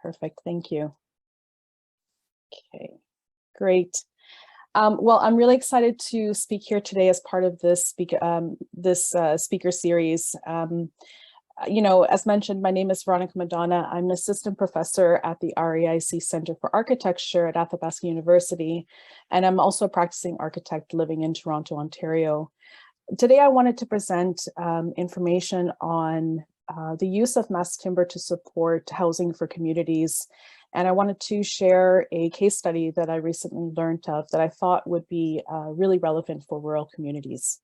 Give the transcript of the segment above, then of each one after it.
Perfect, thank you. Okay, great. Well, I'm really excited to speak here today as part of this speaker series. As mentioned, my name is Veronica Madonna. I'm an assistant professor at the REIC Center for Architecture at Athabasca University, and I'm also a practicing architect living in Toronto, Ontario. Today, I wanted to present information on the use of mass timber to support housing for communities. And I wanted to share a case study that I recently learned of that I thought would be really relevant for rural communities.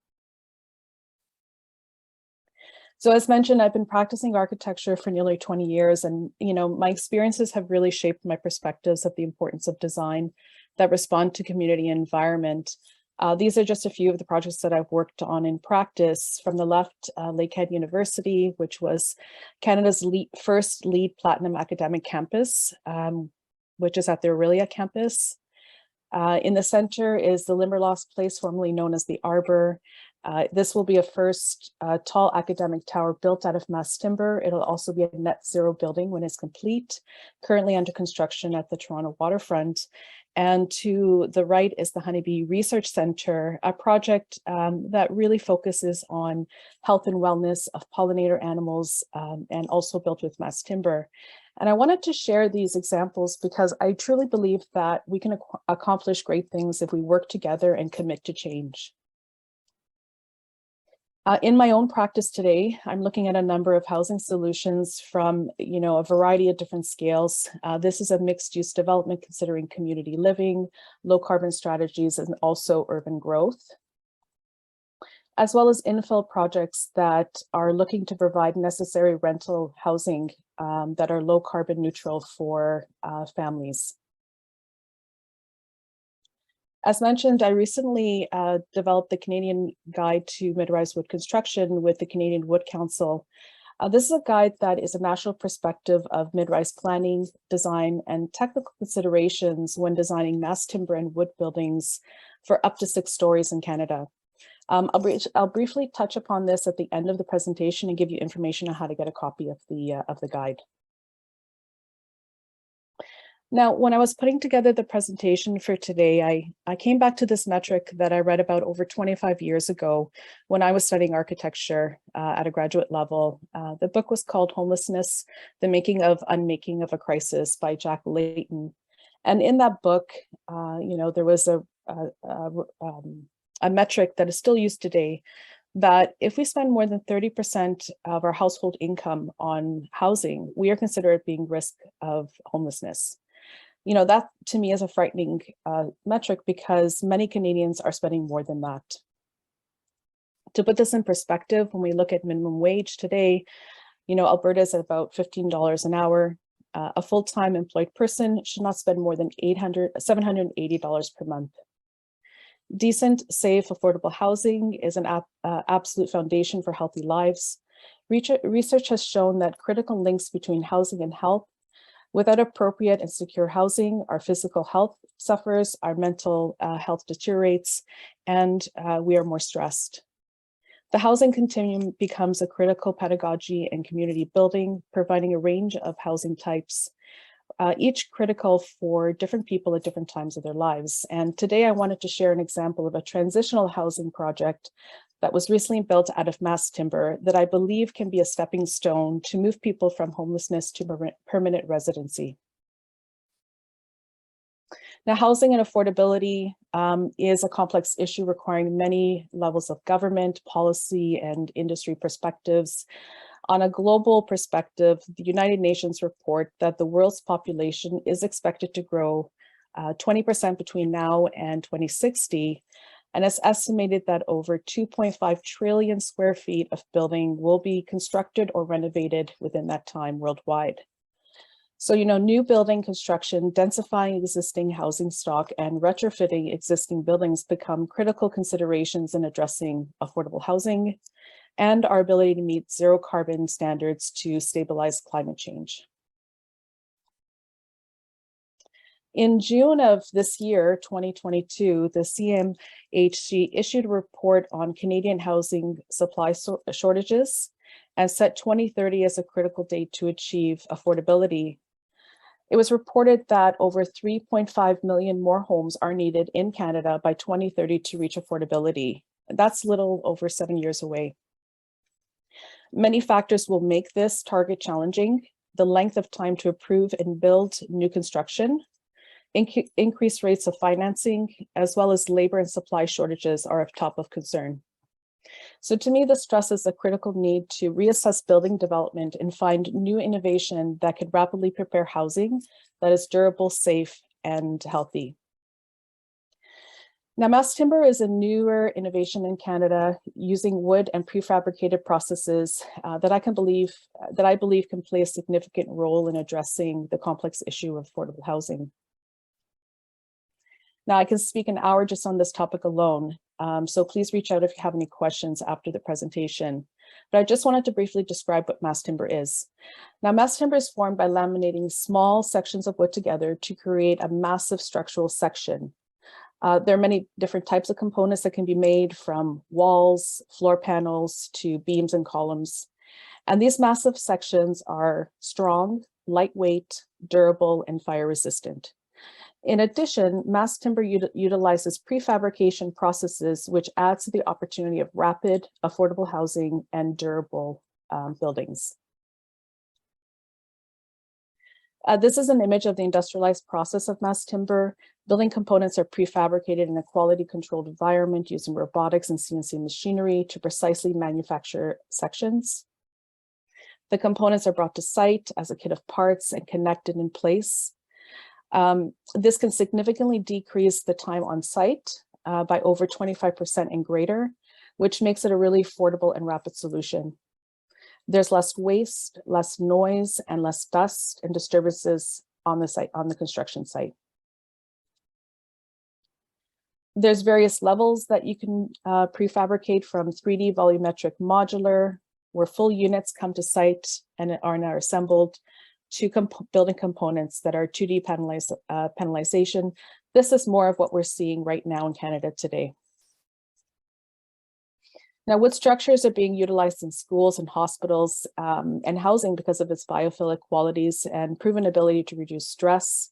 So as mentioned, I've been practicing architecture for nearly 20 years, and my experiences have really shaped my perspectives of the importance of design that respond to community and environment. These are just a few of the projects that I've worked on in practice. From the left, Lakehead University, which was Canada's first LEED Platinum academic campus, which is at the Aurelia campus. In the center is the Limberlost Place, formerly known as the Arbor. This will be a first tall academic tower built out of mass timber. It'll also be a net zero building when it's complete, currently under construction at the Toronto waterfront. And to the right is the Honeybee Research Center, a project that really focuses on health and wellness of pollinator animals, and also built with mass timber. And I wanted to share these examples because I truly believe that we can accomplish great things if we work together and commit to change. In my own practice today, I'm looking at a number of housing solutions from, a variety of different scales. This is a mixed-use development considering community living, low-carbon strategies, and also urban growth, as well as infill projects that are looking to provide necessary rental housing that are low-carbon neutral for families. As mentioned, I recently developed the Canadian Guide to Mid-Rise Wood Construction with the Canadian Wood Council. This is a guide that is a national perspective of mid-rise planning, design, and technical considerations when designing mass timber and wood buildings for up to 6 stories in Canada. I'll briefly touch upon this at the end of the presentation and give you information on how to get a copy of the guide. Now, when I was putting together the presentation for today, I came back to this metric that I read about over 25 years ago when I was studying architecture at a graduate level. The book was called Homelessness, The Making of Unmaking of a Crisis by Jack Layton. And in that book, there was a metric that is still used today, that if we spend more than 30% of our household income on housing, we are considered being risk of homelessness. That to me is a frightening metric because many Canadians are spending more than that. To put this in perspective, when we look at minimum wage today, Alberta is at about $15 an hour. A full-time employed person should not spend more than $780 per month. Decent, safe, affordable housing is an absolute foundation for healthy lives. Research has shown that critical links between housing and health. Without appropriate and secure housing, our physical health suffers, our mental health deteriorates, and we are more stressed. The housing continuum becomes a critical pedagogy and community building, providing a range of housing types, each critical for different people at different times of their lives. And today I wanted to share an example of a transitional housing project that was recently built out of mass timber that I believe can be a stepping stone to move people from homelessness to permanent residency. Now, housing and affordability is a complex issue requiring many levels of government, policy, and industry perspectives. On a global perspective, the United Nations report that the world's population is expected to grow 20% between now and 2060. And it's estimated that over 2.5 trillion square feet of building will be constructed or renovated within that time worldwide. So, new building construction, densifying existing housing stock, and retrofitting existing buildings become critical considerations in addressing affordable housing and our ability to meet zero carbon standards to stabilize climate change. In June of this year, 2022, the CMHC issued a report on Canadian housing supply shortages and set 2030 as a critical date to achieve affordability. It was reported that over 3.5 million more homes are needed in Canada by 2030 to reach affordability. That's little over 7 years away. Many factors will make this target challenging. The length of time to approve and build new construction, increased rates of financing, as well as labor and supply shortages are of top of concern. So to me, this stresses the critical need to reassess building development and find new innovation that could rapidly prepare housing that is durable, safe, and healthy. Now, mass timber is a newer innovation in Canada using wood and prefabricated processes that I believe can play a significant role in addressing the complex issue of affordable housing. Now, I can speak an hour just on this topic alone, so please reach out if you have any questions after the presentation. But I just wanted to briefly describe what mass timber is. Now, mass timber is formed by laminating small sections of wood together to create a massive structural section. There are many different types of components that can be made, from walls, floor panels, to beams and columns. And these massive sections are strong, lightweight, durable, and fire resistant. In addition, mass timber utilizes prefabrication processes, which adds to the opportunity of rapid, affordable housing and durable buildings. This is an image of the industrialized process of mass timber. Building components are prefabricated in a quality controlled environment using robotics and CNC machinery to precisely manufacture sections. The components are brought to site as a kit of parts and connected in place. This can significantly decrease the time on site by over 25% and greater, which makes it a really affordable and rapid solution. There's less waste, less noise, and less dust and disturbances on the site, on the construction site. There's various levels that you can prefabricate, from 3D volumetric modular, where full units come to site and are now assembled, to building components that are 2D panelization. This is more of what we're seeing right now in Canada today. Now, wood structures are being utilized in schools and hospitals and housing because of its biophilic qualities and proven ability to reduce stress,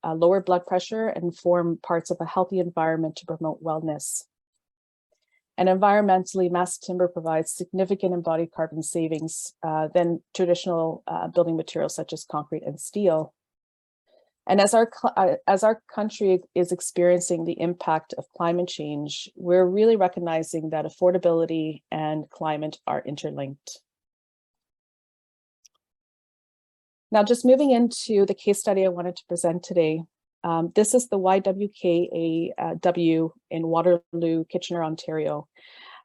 lower blood pressure, and form parts of a healthy environment to promote wellness. And environmentally, mass timber provides significant embodied carbon savings than traditional building materials such as concrete and steel. And as our country is experiencing the impact of climate change, we're really recognizing that affordability and climate are interlinked. Now, just moving into the case study I wanted to present today. This is the YWCA W in Waterloo, Kitchener, Ontario.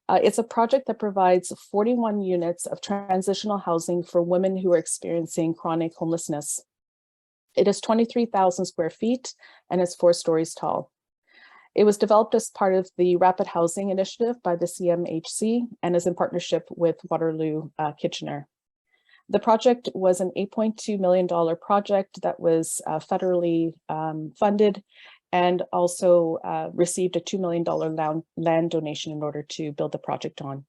It's a project that provides 41 units of transitional housing for women who are experiencing chronic homelessness. It is 23,000 square feet and is 4 stories tall. It was developed as part of the Rapid Housing Initiative by the CMHC and is in partnership with Waterloo, Kitchener. The project was an $8.2 million project that was federally funded, and also received a $2 million land donation in order to build the project on.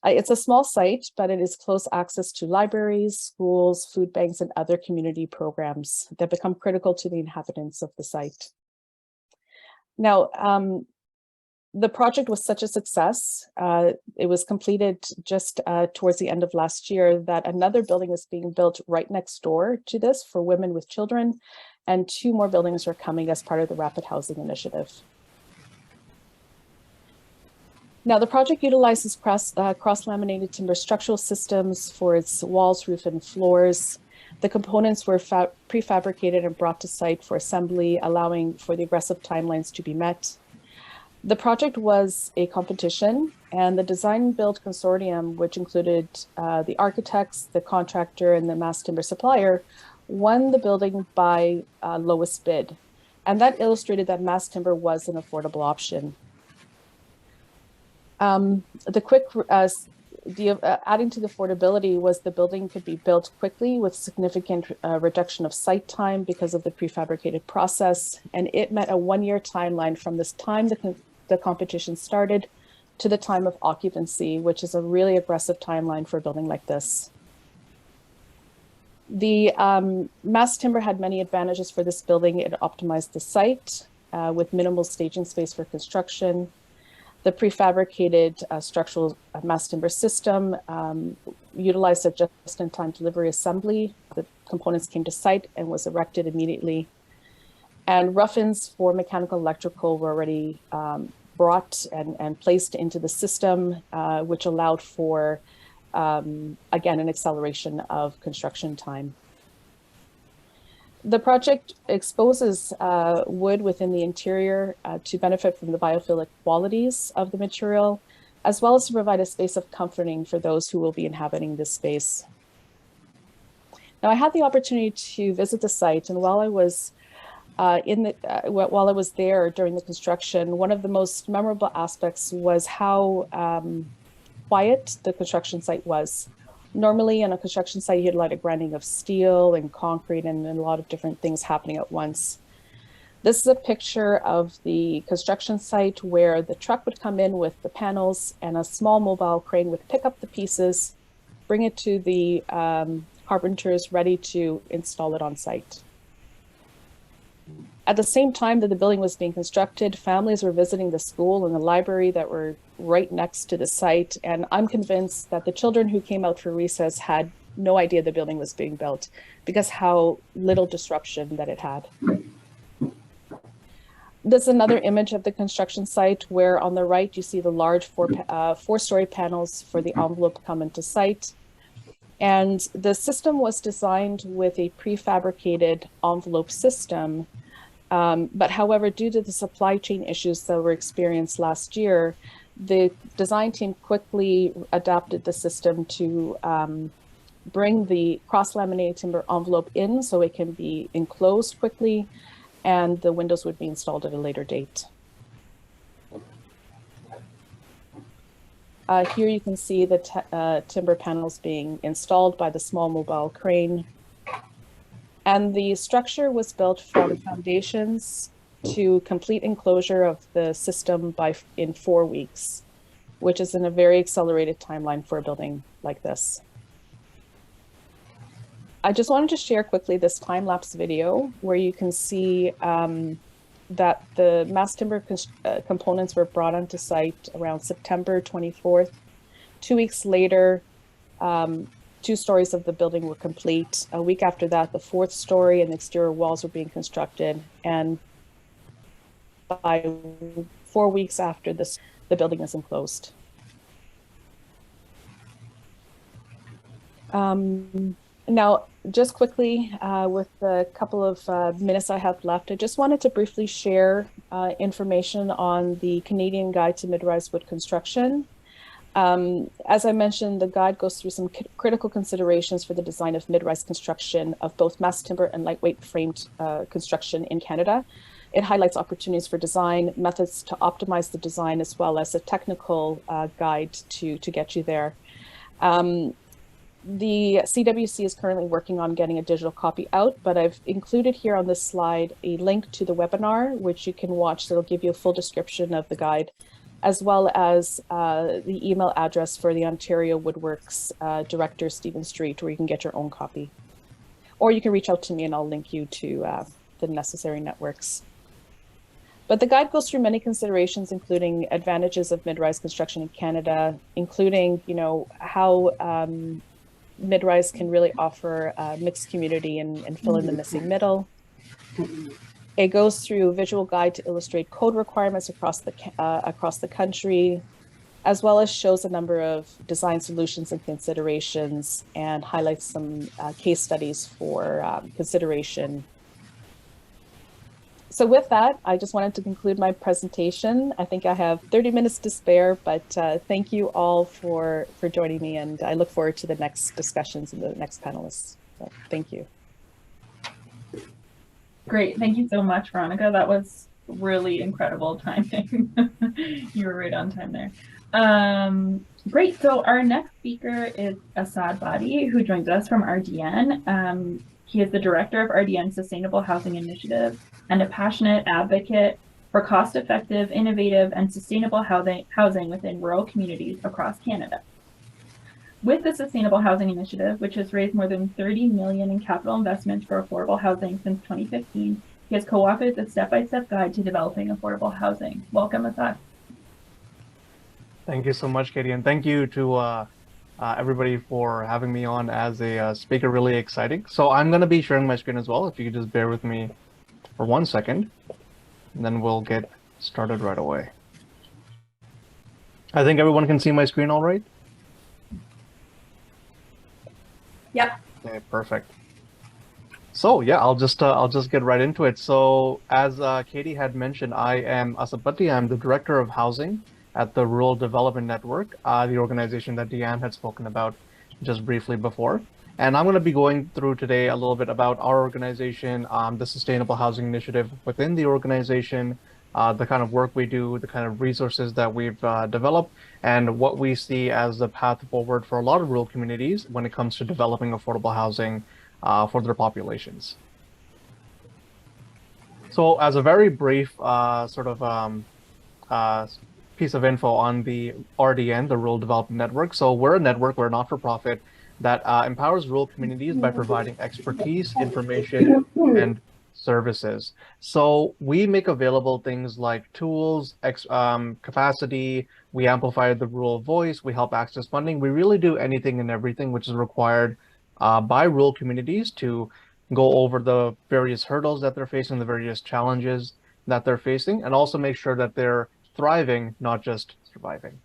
It's a small site, but it is close access to libraries, schools, food banks, and other community programs that become critical to the inhabitants of the site. Now, the project was such a success, it was completed just towards the end of last year, that another building is being built right next door to this for women with children, and 2 more buildings are coming as part of the Rapid Housing Initiative. Now, the project utilizes cross-laminated timber structural systems for its walls, roof, and floors. The components were prefabricated and brought to site for assembly, allowing for the aggressive timelines to be met. The project was a competition, and the design build consortium, which included the architects, the contractor, and the mass timber supplier, won the building by lowest bid. And that illustrated that mass timber was an affordable option. Adding to the affordability was the building could be built quickly with significant reduction of site time because of the prefabricated process, and it met a 1-year timeline from this time the competition started to the time of occupancy, which is a really aggressive timeline for a building like this. The mass timber had many advantages for this building. It optimized the site with minimal staging space for construction. The prefabricated structural mass timber system utilized a just-in-time delivery assembly. The components came to site and was erected immediately. And rough-ins for mechanical electrical were already brought and placed into the system, which allowed for, again, an acceleration of construction time. The project exposes wood within the interior to benefit from the biophilic qualities of the material, as well as to provide a space of comforting for those who will be inhabiting this space. Now, I had the opportunity to visit the site, and while I was there during the construction, one of the most memorable aspects was how quiet the construction site was. Normally on a construction site, you had a lot of grinding of steel and concrete and a lot of different things happening at once. This is a picture of the construction site where the truck would come in with the panels and a small mobile crane would pick up the pieces, bring it to the carpenters ready to install it on site. At the same time that the building was being constructed, families were visiting the school and the library that were right next to the site. And I'm convinced that the children who came out for recess had no idea the building was being built because how little disruption that it had. This is another image of the construction site where on the right, you see the large four-story panels for the envelope come into site. And the system was designed with a prefabricated envelope system. But however, due to the supply chain issues that were experienced last year, the design team quickly adapted the system to bring the cross-laminated timber envelope in so it can be enclosed quickly, and the windows would be installed at a later date. Here you can see the timber panels being installed by the small mobile crane. And the structure was built from foundations to complete enclosure of the system in 4 weeks, which is in a very accelerated timeline for a building like this. I just wanted to share quickly this time-lapse video where you can see that the mass timber components were brought onto site around September 24th. 2 weeks later, 2 stories of the building were complete. A week after that, the 4th story and the exterior walls were being constructed. And by 4 weeks after this, the building is enclosed. Now, just quickly, with the couple of minutes I have left, I just wanted to briefly share information on the Canadian Guide to Mid-Rise Wood Construction. As I mentioned, the guide goes through some critical considerations for the design of mid-rise construction of both mass timber and lightweight framed construction in Canada. It highlights opportunities for design, methods to optimize the design, as well as a technical guide to get you there. The CWC is currently working on getting a digital copy out, but I've included here on this slide a link to the webinar, which you can watch. That'll give you a full description of the guide, as well as the email address for the Ontario Woodworks Director, Stephen Street, where you can get your own copy. Or you can reach out to me and I'll link you to the necessary networks. But the guide goes through many considerations, including advantages of mid-rise construction in Canada, including, how mid-rise can really offer a mixed community and fill in the missing middle. It goes through a visual guide to illustrate code requirements across the country, as well as shows a number of design solutions and considerations, and highlights some case studies for consideration. So with that, I just wanted to conclude my presentation. I think I have 30 minutes to spare, but thank you all for joining me, and I look forward to the next discussions and the next panelists. So, thank you. Great, thank you so much, Veronica. That was really incredible timing. You were right on time there. Great, so our next speaker is Asad Bhatti, who joins us from RDN. He is the director of RDN's Sustainable Housing Initiative and a passionate advocate for cost-effective, innovative, and sustainable housing within rural communities across Canada. With the Sustainable Housing Initiative, which has raised more than $30 million in capital investments for affordable housing since 2015, he has co-authored the step-by-step guide to developing affordable housing. Welcome, Asad. Thank you so much, Katie, and thank you to everybody for having me on as a speaker. Really exciting. So I'm going to be sharing my screen as well. If you could just bear with me for 1 second, and then we'll get started right away. I think everyone can see my screen all right? Yep. Okay, perfect. So yeah, I'll just get right into it. So as Katie had mentioned, I am Asad Bhatti. I'm the Director of Housing at the Rural Development Network, the organization that Deanne had spoken about just briefly before. And I'm going to be going through today a little bit about our organization, the Sustainable Housing Initiative within the organization, the kind of work we do, the kind of resources that we've developed, and what we see as the path forward for a lot of rural communities when it comes to developing affordable housing for their populations. So as a very brief piece of info on the RDN, the Rural Development Network. So we're a network, we're a not-for-profit that empowers rural communities by providing expertise, information, and services. So we make available things like tools, capacity, we amplify the rural voice, we help access funding. We really do anything and everything which is required by rural communities to go over the various hurdles that they're facing, the various challenges that they're facing, and also make sure that they're thriving, not just surviving.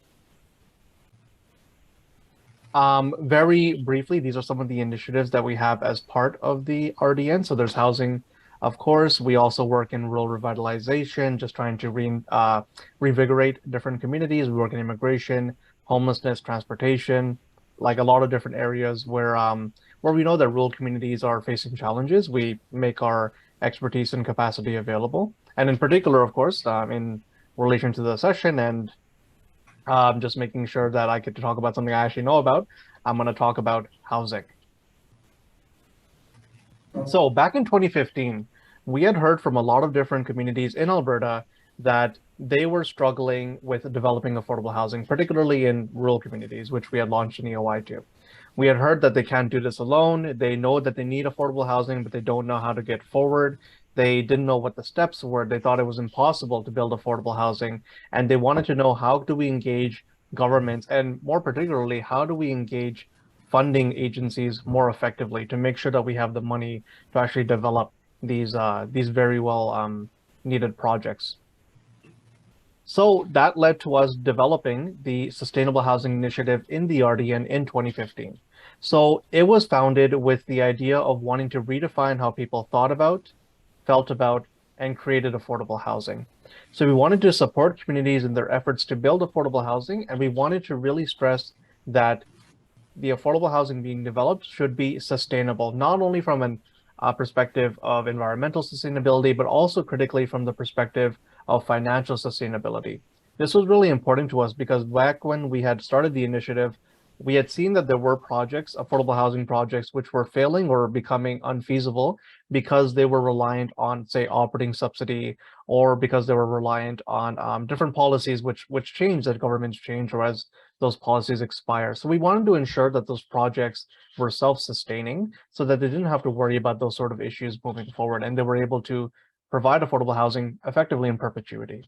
Very briefly, these are some of the initiatives that we have as part of the RDN. So there's housing, of course. We also work in rural revitalization, just trying to revigorate different communities. We work in immigration, homelessness, transportation, like a lot of different areas where we know that rural communities are facing challenges. We make our expertise and capacity available. And in particular, of course, in relation to the session and just making sure that I get to talk about something I actually know about, I'm going to talk about housing. So back in 2015, we had heard from a lot of different communities in Alberta that they were struggling with developing affordable housing, particularly in rural communities, which we had launched an EOI to. We had heard that they can't do this alone. They know that they need affordable housing, but they don't know how to get forward. They didn't know what the steps were. They thought it was impossible to build affordable housing. And they wanted to know, how do we engage governments? And more particularly, how do we engage funding agencies more effectively to make sure that we have the money to actually develop these very well needed projects? So that led to us developing the Sustainable Housing Initiative in the RDN in 2015. So it was founded with the idea of wanting to redefine how people thought about, felt about, and created affordable housing. So we wanted to support communities in their efforts to build affordable housing, and we wanted to really stress that the affordable housing being developed should be sustainable, not only from an perspective of environmental sustainability, but also critically from the perspective of financial sustainability. This was really important to us because back when we had started the initiative, we had seen that there were projects, affordable housing projects, which were failing or becoming unfeasible because they were reliant on, say, operating subsidy, or because they were reliant on different policies which change as governments change or as those policies expire. So we wanted to ensure that those projects were self-sustaining so that they didn't have to worry about those sort of issues moving forward, and they were able to provide affordable housing effectively in perpetuity.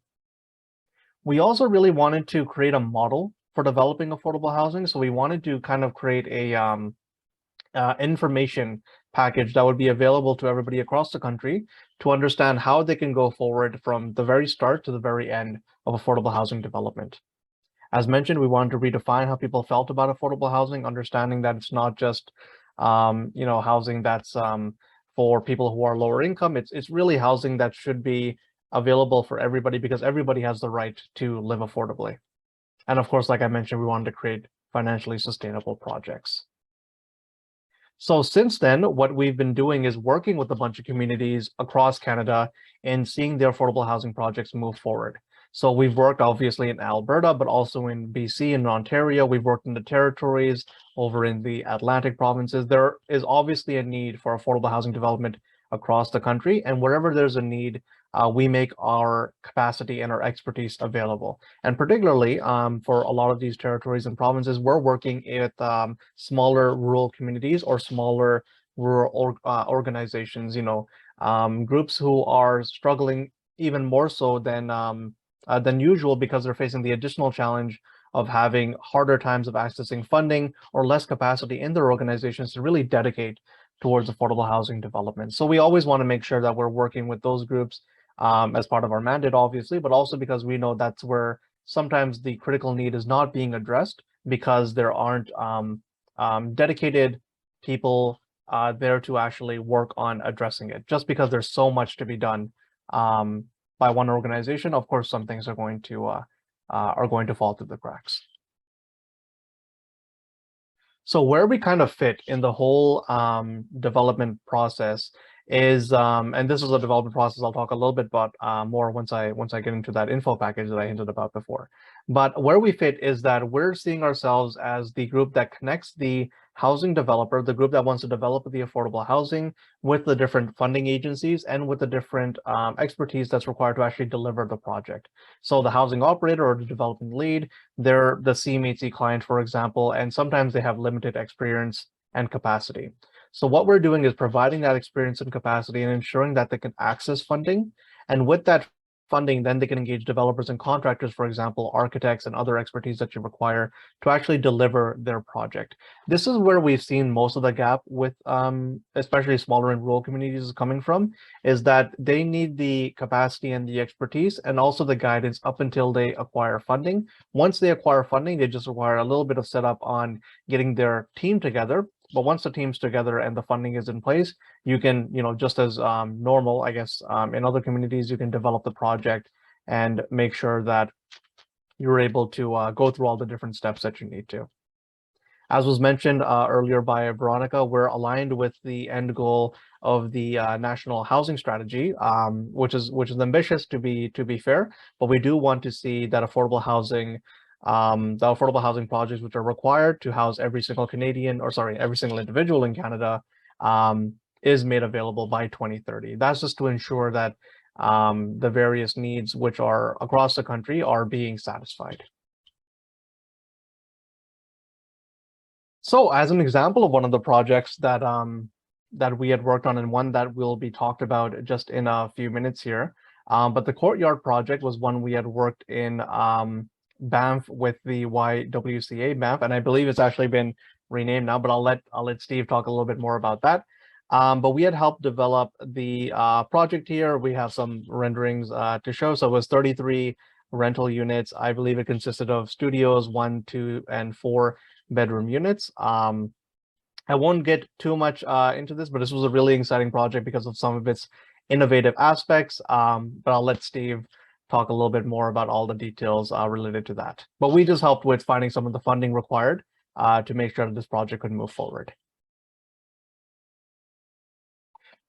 We also really wanted to create a model for developing affordable housing. So we wanted to kind of create a information package that would be available to everybody across the country to understand how they can go forward from the very start to the very end of affordable housing development. As mentioned, we wanted to redefine how people felt about affordable housing, understanding that it's not just housing that's for people who are lower income. It's really housing that should be available for everybody because everybody has the right to live affordably. And of course, like I mentioned, we wanted to create financially sustainable projects. So since then, what we've been doing is working with a bunch of communities across Canada and seeing their affordable housing projects move forward. So we've worked obviously in Alberta, but also in BC and Ontario. We've worked in the territories, over in the Atlantic provinces. There is obviously a need for affordable housing development across the country. And wherever there's a need, we make our capacity and our expertise available. And particularly for a lot of these territories and provinces, we're working with smaller rural communities or smaller rural organizations, groups who are struggling even more so than usual because they're facing the additional challenge of having harder times of accessing funding or less capacity in their organizations to really dedicate towards affordable housing development. So we always want to make sure that we're working with those groups as part of our mandate, obviously, but also because we know that's where sometimes the critical need is not being addressed because there aren't dedicated people there to actually work on addressing it. Just because there's so much to be done by one organization, of course, some things are going to fall through the cracks. So where we kind of fit in the whole development process is, and this is a development process I'll talk a little bit about more once I get into that info package that I hinted about before. But where we fit is that we're seeing ourselves as the group that connects the housing developer, the group that wants to develop the affordable housing, with the different funding agencies and with the different expertise that's required to actually deliver the project. So the housing operator or the development lead, they're the CMHC client, for example, and sometimes they have limited experience and capacity. So what we're doing is providing that experience and capacity and ensuring that they can access funding. And with that funding, then they can engage developers and contractors, for example, architects and other expertise that you require to actually deliver their project. This is where we've seen most of the gap with especially smaller and rural communities coming from, is that they need the capacity and the expertise and also the guidance up until they acquire funding. Once they acquire funding, they just require a little bit of setup on getting their team together. But once the team's together and the funding is in place, you can, just as normal, I guess, in other communities, you can develop the project and make sure that you're able to go through all the different steps that you need to. As was mentioned earlier by Veronica, we're aligned with the end goal of the national housing strategy, which is ambitious to be fair, but we do want to see that affordable housing projects which are required to house every single every single individual in Canada is made available by 2030. That's just to ensure that the various needs which are across the country are being satisfied. So as an example of one of the projects that we had worked on, and one that will be talked about just in a few minutes here, but the Courtyard project was one we had worked in Banff with the YWCA Banff, and I believe it's actually been renamed now, but I'll let Steve talk a little bit more about that. But we had helped develop the project here. We have some renderings to show. So it was 33 rental units. I believe it consisted of studios, 1, 2, and 4 bedroom units. I won't get too much into this, but this was a really exciting project because of some of its innovative aspects. But I'll let Steve talk a little bit more about all the details related to that. But we just helped with finding some of the funding required to make sure that this project could move forward.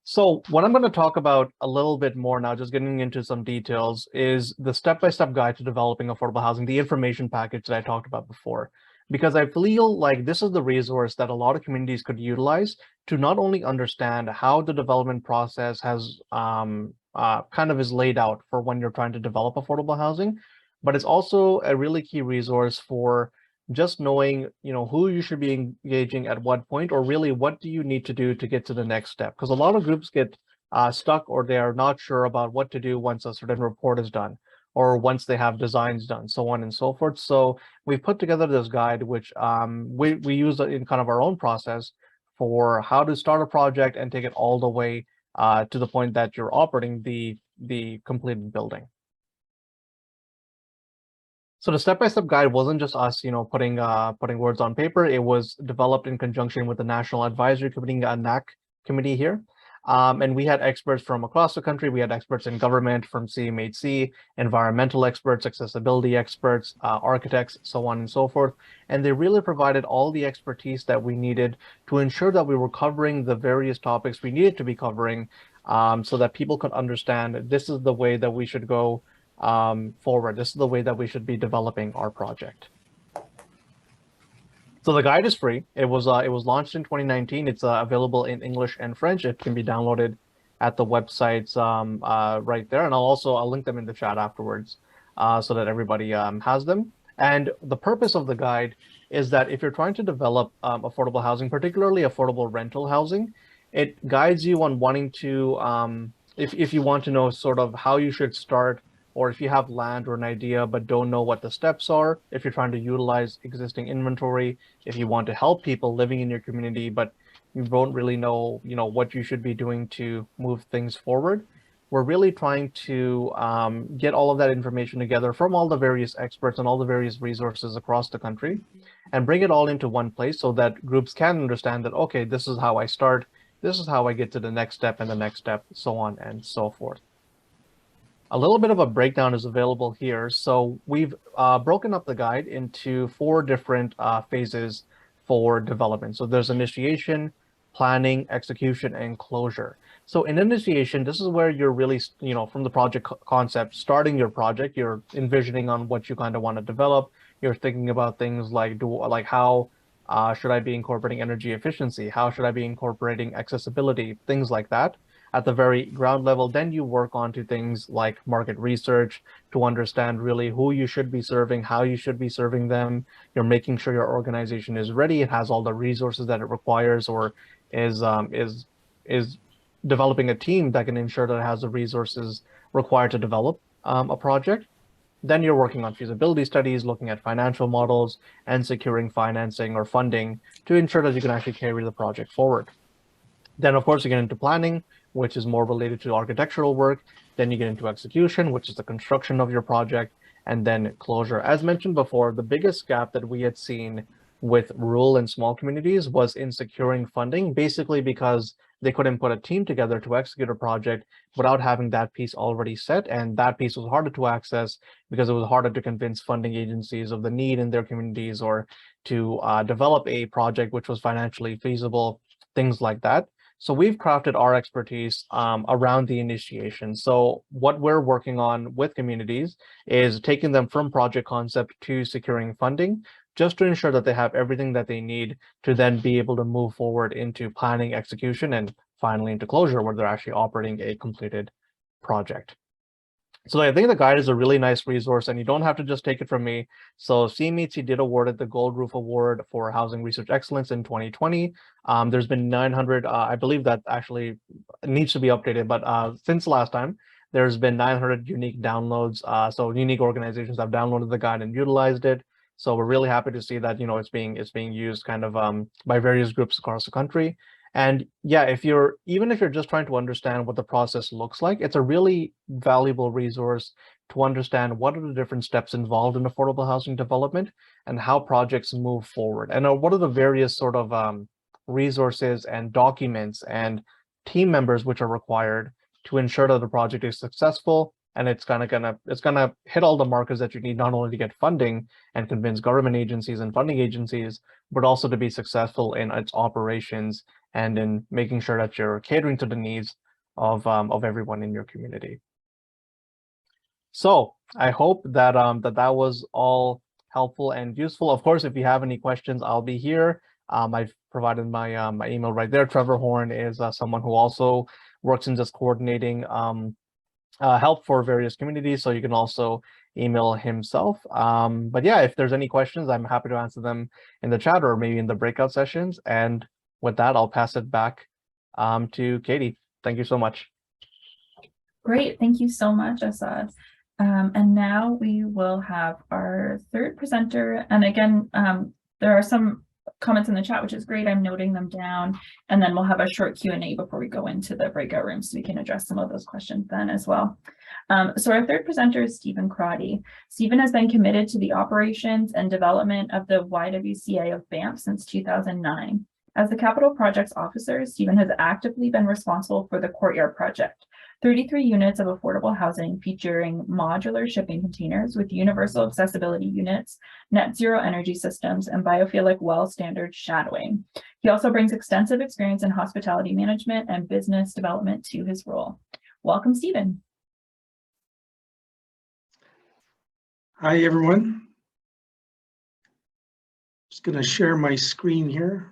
So what I'm going to talk about a little bit more now, just getting into some details, is the step-by-step guide to developing affordable housing, the information package that I talked about before. Because I feel like this is the resource that a lot of communities could utilize to not only understand how the development process has kind of is laid out for when you're trying to develop affordable housing, but it's also a really key resource for just knowing, who you should be engaging at what point, or really what do you need to do to get to the next step. Because a lot of groups get stuck, or they are not sure about what to do once a certain report is done, or once they have designs done, so on and so forth. So we've put together this guide, which we use in kind of our own process for how to start a project and take it all the way to the point that you're operating the completed building. So the step-by-step guide wasn't just us, putting words on paper. It was developed in conjunction with the National Advisory Committee, NAC committee here. And we had experts from across the country. We had experts in government from CMHC, environmental experts, accessibility experts, architects, so on and so forth. And they really provided all the expertise that we needed to ensure that we were covering the various topics we needed to be covering, so that people could understand this is the way that we should go forward. This is the way that we should be developing our project. So the guide is free. It was launched in 2019. It's available in English and French. It can be downloaded at the websites right there, and I'll link them in the chat afterwards so that everybody has them. And the purpose of the guide is that if you're trying to develop affordable housing, particularly affordable rental housing, it guides you on wanting to, if you want to know sort of how you should start, or if you have land or an idea but don't know what the steps are, if you're trying to utilize existing inventory, if you want to help people living in your community but you don't really know, what you should be doing to move things forward. We're really trying to get all of that information together from all the various experts and all the various resources across the country and bring it all into one place so that groups can understand that, okay, this is how I start, this is how I get to the next step and the next step, so on and so forth. A little bit of a breakdown is available here. So we've broken up the guide into 4 different phases for development. So there's initiation, planning, execution, and closure. So in initiation, this is where you're really, from the project concept, starting your project, you're envisioning on what you kind of want to develop. You're thinking about things like how should I be incorporating energy efficiency? How should I be incorporating accessibility? Things like that. At the very ground level, then you work on to things like market research to understand really who you should be serving, how you should be serving them. You're making sure your organization is ready, it has all the resources that it requires, or is developing a team that can ensure that it has the resources required to develop a project. Then you're working on feasibility studies, looking at financial models, and securing financing or funding to ensure that you can actually carry the project forward. Then, of course, you get into planning, which is more related to architectural work. Then you get into execution, which is the construction of your project, and then closure. As mentioned before, the biggest gap that we had seen with rural and small communities was in securing funding, basically because they couldn't put a team together to execute a project without having that piece already set. And that piece was harder to access because it was harder to convince funding agencies of the need in their communities, or to develop a project which was financially feasible, things like that. So we've crafted our expertise around the initiation. So what we're working on with communities is taking them from project concept to securing funding, just to ensure that they have everything that they need to then be able to move forward into planning, execution, and finally into closure, where they're actually operating a completed project. So I think the guide is a really nice resource, and you don't have to just take it from me. So CMHC did awarded the Gold Roof Award for Housing Research Excellence in 2020. There's been 900, I believe that actually needs to be updated, but since last time, there's been 900 unique downloads. So unique organizations have downloaded the guide and utilized it. So we're really happy to see that, it's being used kind of by various groups across the country. And yeah, even if you're just trying to understand what the process looks like, it's a really valuable resource to understand what are the different steps involved in affordable housing development and how projects move forward. And what are the various sort of resources and documents and team members which are required to ensure that the project is successful, and it's gonna hit all the markers that you need, not only to get funding and convince government agencies and funding agencies, but also to be successful in its operations and in making sure that you're catering to the needs of everyone in your community. So I hope that that was all helpful and useful. Of course, if you have any questions, I'll be here. I've provided my my email right there. Trevor Horn is someone who also works in just coordinating help for various communities, so you can also email himself. But yeah, if there's any questions, I'm happy to answer them in the chat or maybe in the breakout sessions. And with that, I'll pass it back to Katie. Thank you so much. Great, thank you so much, Asad. And now we will have our third presenter. And again, there are some comments in the chat, which is great. I'm noting them down, and then we'll have a short Q&A before we go into the breakout room, so we can address some of those questions then as well. So our third presenter is Stephen Crotty. Stephen has been committed to the operations and development of the YWCA of Banff since 2009. As the Capital Projects Officer, Stephen has actively been responsible for the Courtyard Project, 33 units of affordable housing featuring modular shipping containers with universal accessibility units, net zero energy systems, and biophilic well standard shadowing. He also brings extensive experience in hospitality management and business development to his role. Welcome, Stephen. Hi, everyone. Just going to share my screen here.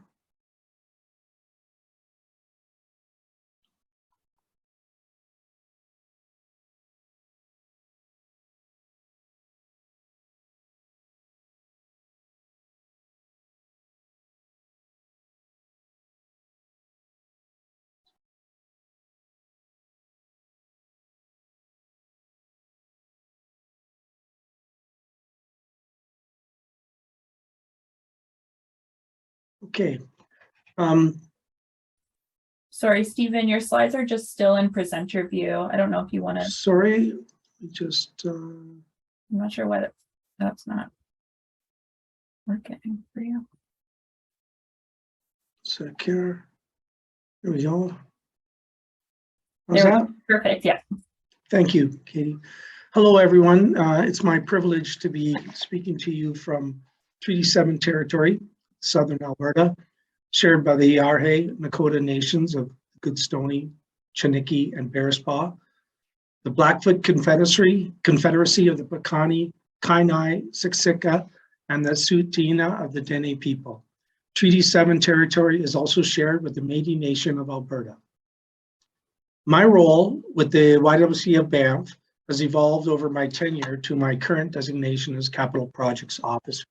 Okay. Sorry, Stephen, your slides are just still in presenter view. I don't know if you want to, Sorry, just I'm not sure why that's not working for you. sec here. There we go. How's There we that? go. Perfect, yeah. Thank you, Katie. Hello, everyone. It's my privilege to be speaking to you from Treaty 7 territory, Southern Alberta, shared by the Arhe Nakota nations of Goodstoney, Chiniki, and Bearspaw, the Blackfoot Confederacy of the Piikani, Kainai, Siksika, and the Tsuut'ina of the Dene people. Treaty 7 territory is also shared with the Métis Nation of Alberta. My role with the YWCA Banff has evolved over my tenure to my current designation as Capital Projects Officer.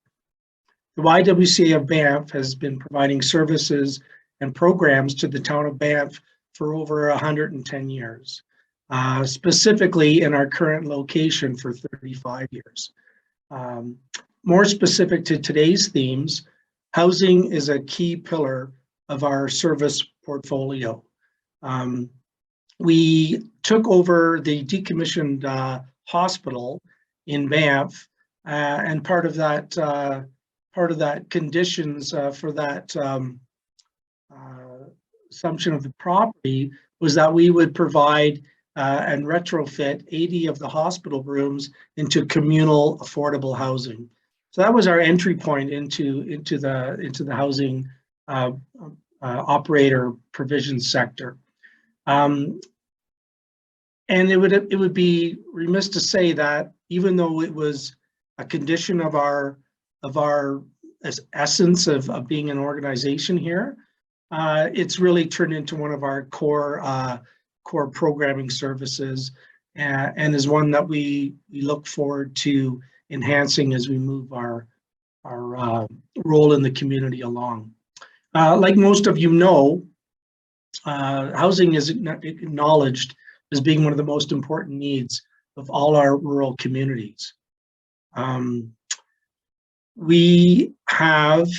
The YWCA of Banff has been providing services and programs to the town of Banff for over 110 years, specifically in our current location for 35 years. More specific to today's themes, housing is a key pillar of our service portfolio. We took over the decommissioned hospital in Banff, and part of that conditions for that assumption of the property was that we would provide and retrofit 80 of the hospital rooms into communal affordable housing. So that was our entry point into the housing operator provision sector. And it would be remiss to say that even though it was a condition of our essence of being an organization here, it's really turned into one of our core programming services, and is one that we look forward to enhancing as we move our role in the community along. Like most of you know, housing is acknowledged as being one of the most important needs of all our rural communities. We have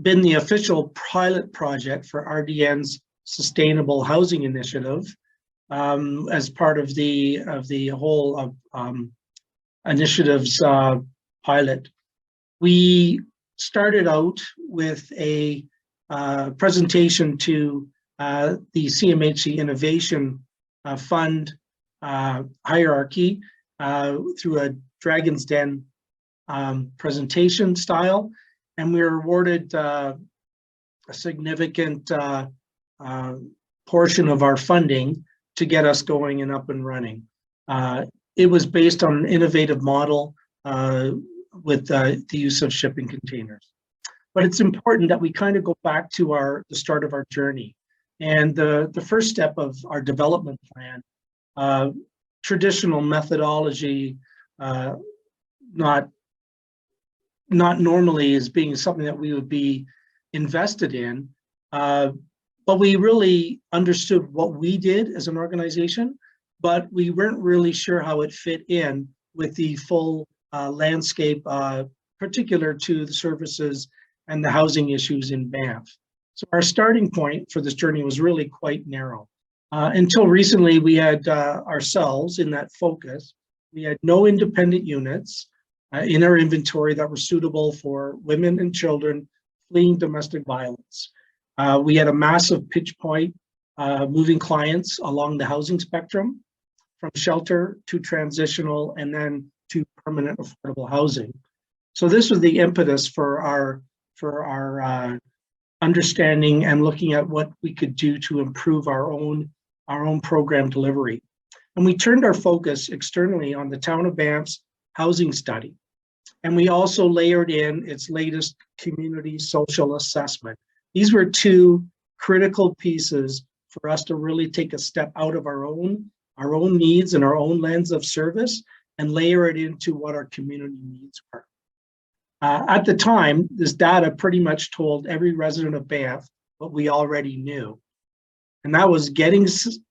been the official pilot project for RDN's Sustainable Housing Initiative as part of the whole initiative's pilot. We started out with a presentation to the CMHC Innovation Fund hierarchy through a Dragon's Den presentation style, and we were awarded a significant portion of our funding to get us going and up and running. It was based on an innovative model with the use of shipping containers. But it's important that we kind of go back to the start of our journey. And the first step of our development plan, traditional methodology, not normally as being something that we would be invested in, but we really understood what we did as an organization, but we weren't really sure how it fit in with the full landscape, particular to the services and the housing issues in Banff. So our starting point for this journey was really quite narrow. Until recently, we had ourselves in that focus. We had no independent units in our inventory that were suitable for women and children fleeing domestic violence. We had a massive pitch point moving clients along the housing spectrum, from shelter to transitional and then to permanent affordable housing. So this was the impetus for our understanding and looking at what we could do to improve our own program delivery. And we turned our focus externally on the town of Banff's housing study. And we also layered in its latest community social assessment. These were two critical pieces for us to really take a step out of our own needs and our own lens of service and layer it into what our community needs were. At the time, this data pretty much told every resident of Banff what we already knew. And that was getting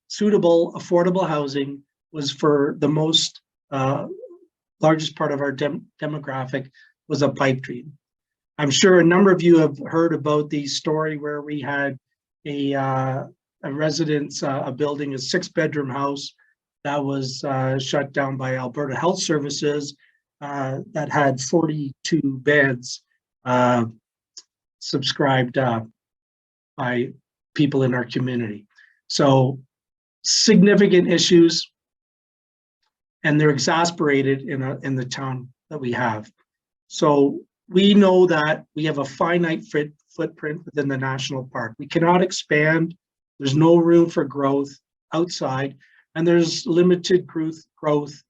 suitable, affordable housing was for the most largest part of our demographic was a pipe dream. I'm sure a number of you have heard about the story where we had a residence, a building, a 6-bedroom house that was shut down by Alberta Health Services that had 42 beds subscribed by people in our community. So significant issues, and they're exasperated in the town that we have. So we know that we have a finite footprint within the national park. We cannot expand. There's no room for growth outside, and there's limited growth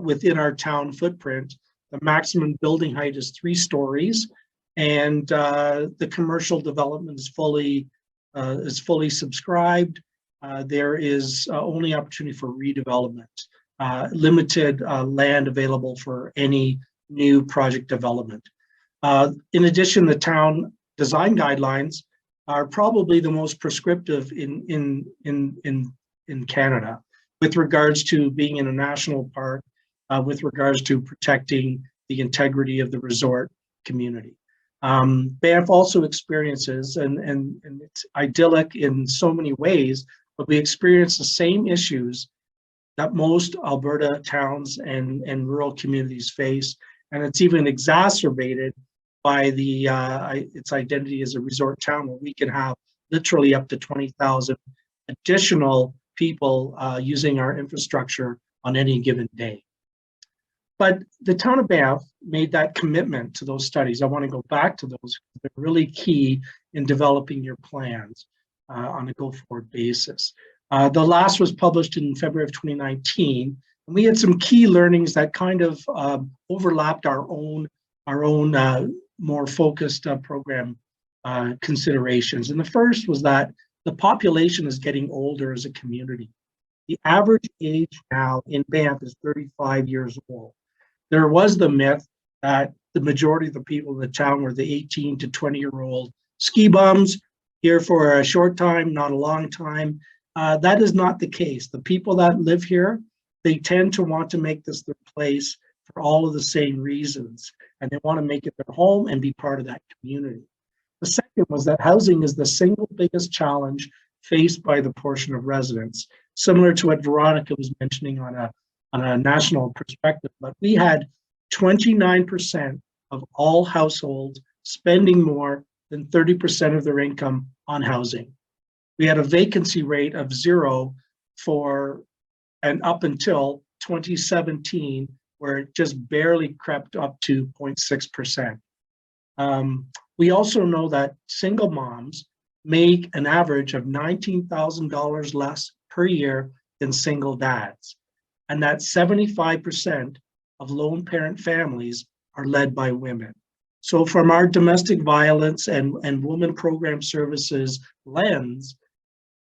within our town footprint. The maximum building height is 3 stories, and the commercial development is fully subscribed. There is only opportunity for redevelopment, limited land available for any new project development. In addition, the town design guidelines are probably the most prescriptive in Canada with regards to being in a national park, with regards to protecting the integrity of the resort community. Banff also experiences, and it's idyllic in so many ways, but we experience the same issues that most Alberta towns and rural communities face, and it's even exacerbated by its identity as a resort town, where we can have literally up to 20,000 additional people using our infrastructure on any given day. But the town of Banff made that commitment to those studies. I want to go back to those. They're really key in developing your plans on a go-forward basis. The last was published in February of 2019, and we had some key learnings that kind of overlapped our own more focused program considerations. And the first was that the population is getting older as a community. The average age now in Banff is 35 years old. There was the myth that the majority of the people in the town were the 18 to 20-year-old ski bums, here for a short time, not a long time. That is not the case. The people that live here, they tend to want to make this their place for all of the same reasons, and they want to make it their home and be part of that community. The second was that housing is the single biggest challenge faced by the portion of residents, similar to what Veronica was mentioning on a national perspective, but we had 29% of all households spending more than 30% of their income on housing. We had a vacancy rate of 0 and up until 2017, where it just barely crept up to 0.6%. We also know that single moms make an average of $19,000 less per year than single dads, and that 75% of lone parent families are led by women. So from our domestic violence and women program services lens,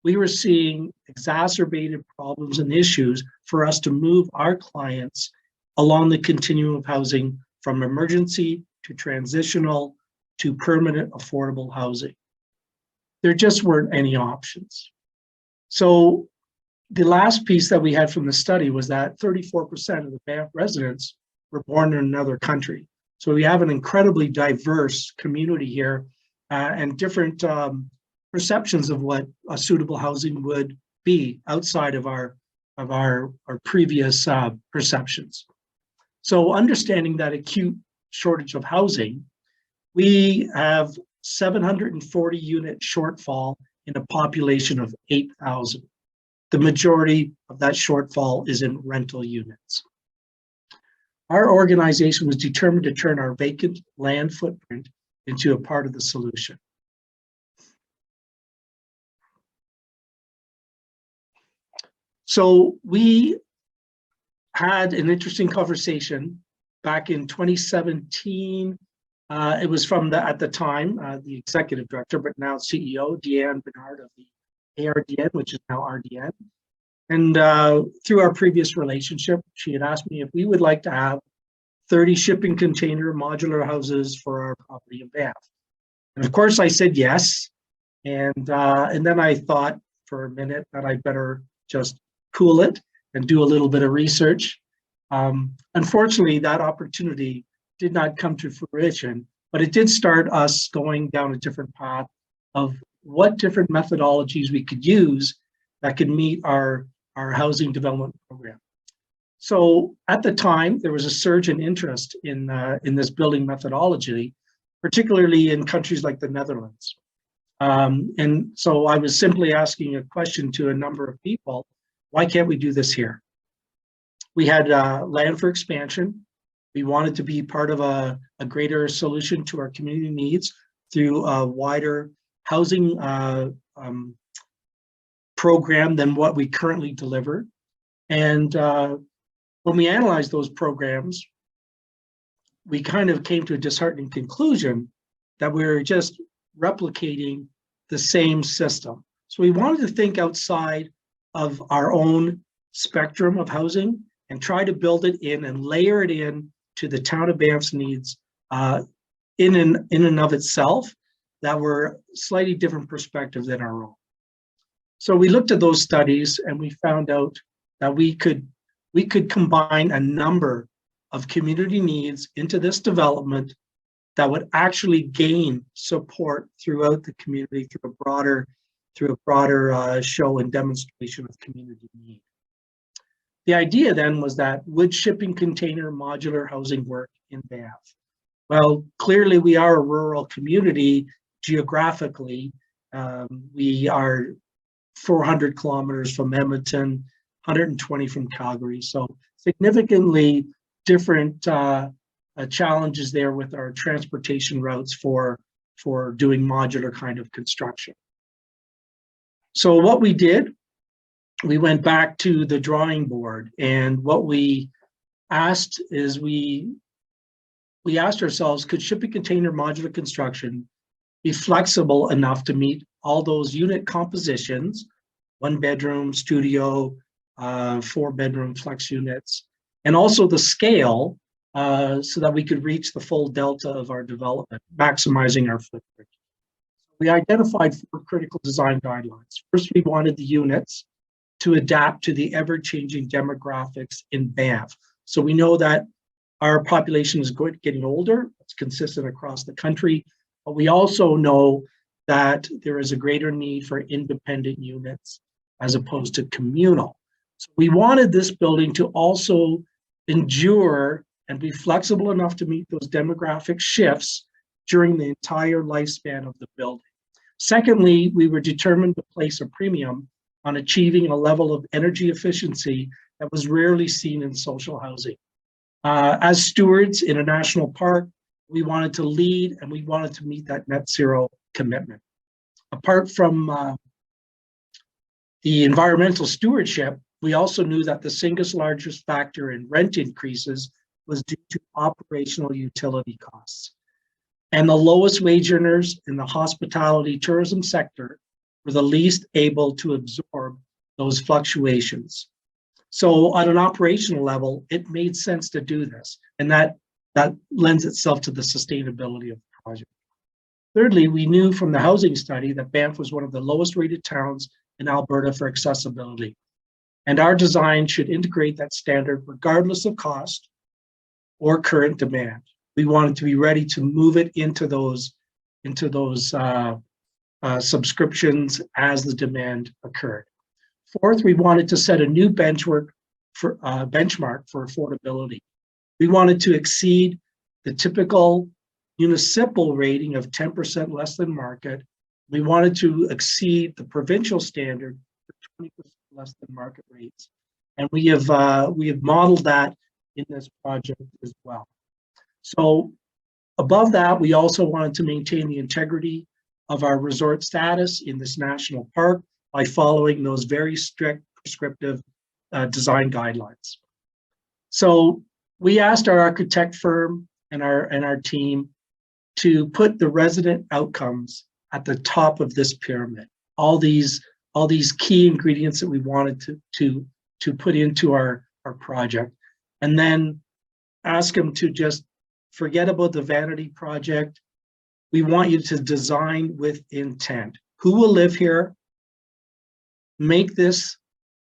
we were seeing exacerbated problems and issues for us to move our clients along the continuum of housing from emergency to transitional to permanent affordable housing. There just weren't any options. So the last piece that we had from the study was that 34% of the Banff residents were born in another country. So we have an incredibly diverse community here and different perceptions of what a suitable housing would be outside of our previous perceptions. So understanding that acute shortage of housing, we have 740 unit shortfall in a population of 8,000. The majority of that shortfall is in rental units. Our organization was determined to turn our vacant land footprint into a part of the solution. So we had an interesting conversation back in 2017. It was from at the time, the executive director, but now CEO, Deanne Bernard of the ARDN, which is now RDN. And through our previous relationship, she had asked me if we would like to have 30 shipping container modular houses for our property in Banff. And of course I said yes. And then I thought for a minute that I better just cool it and do a little bit of research. Unfortunately, that opportunity did not come to fruition, but it did start us going down a different path of what different methodologies we could use that could meet our housing development program. So at the time, there was a surge in interest in this building methodology, particularly in countries like the Netherlands. And so I was simply asking a question to a number of people, why can't we do this here? We had land for expansion. We wanted to be part of a greater solution to our community needs through a wider housing program than what we currently deliver. And when we analyzed those programs, we kind of came to a disheartening conclusion that we were just replicating the same system. So we wanted to think outside of our own spectrum of housing and try to build it in and layer it in to the town of Banff's needs in and of itself that were slightly different perspective than our own. So we looked at those studies and we found out that we could combine a number of community needs into this development that would actually gain support throughout the community through a broader show and demonstration of community need. The idea then was that would shipping container modular housing work in Banff? Well, clearly we are a rural community geographically. We are 400 kilometers from Edmonton, 120 from Calgary. So significantly different challenges there with our transportation routes for doing modular kind of construction. So what we did, we went back to the drawing board, and what we asked is we asked ourselves, could shipping container modular construction be flexible enough to meet all those unit compositions, 1 bedroom, studio, 4 bedroom flex units, and also the scale so that we could reach the full delta of our development, maximizing our footprint. We identified 4 critical design guidelines. First, we wanted the units to adapt to the ever-changing demographics in Banff. So we know that our population is getting older, it's consistent across the country, but we also know that there is a greater need for independent units as opposed to communal. So we wanted this building to also endure and be flexible enough to meet those demographic shifts during the entire lifespan of the building. Secondly, we were determined to place a premium on achieving a level of energy efficiency that was rarely seen in social housing. As stewards in a national park, we wanted to lead and we wanted to meet that net zero commitment. Apart from the environmental stewardship, we also knew that the single largest factor in rent increases was due to operational utility costs. And the lowest wage earners in the hospitality tourism sector were the least able to absorb those fluctuations. So at an operational level, it made sense to do this, and that lends itself to the sustainability of the project. Thirdly, we knew from the housing study that Banff was one of the lowest rated towns in Alberta for accessibility. And our design should integrate that standard regardless of cost or current demand. We wanted to be ready to move it into those subscriptions as the demand occurred. Fourth, we wanted to set a new benchmark for affordability. We wanted to exceed the typical municipal rating of 10% less than market. We wanted to exceed the provincial standard for 20% less than market rates. And we have modeled that in this project as well. So above that, we also wanted to maintain the integrity of our resort status in this national park by following those very strict prescriptive design guidelines. So we asked our architect firm and our team to put the resident outcomes at the top of this pyramid. All these key ingredients that we wanted to put into our project, and then ask them to just forget about the vanity project. We want you to design with intent. Who will live here? Make this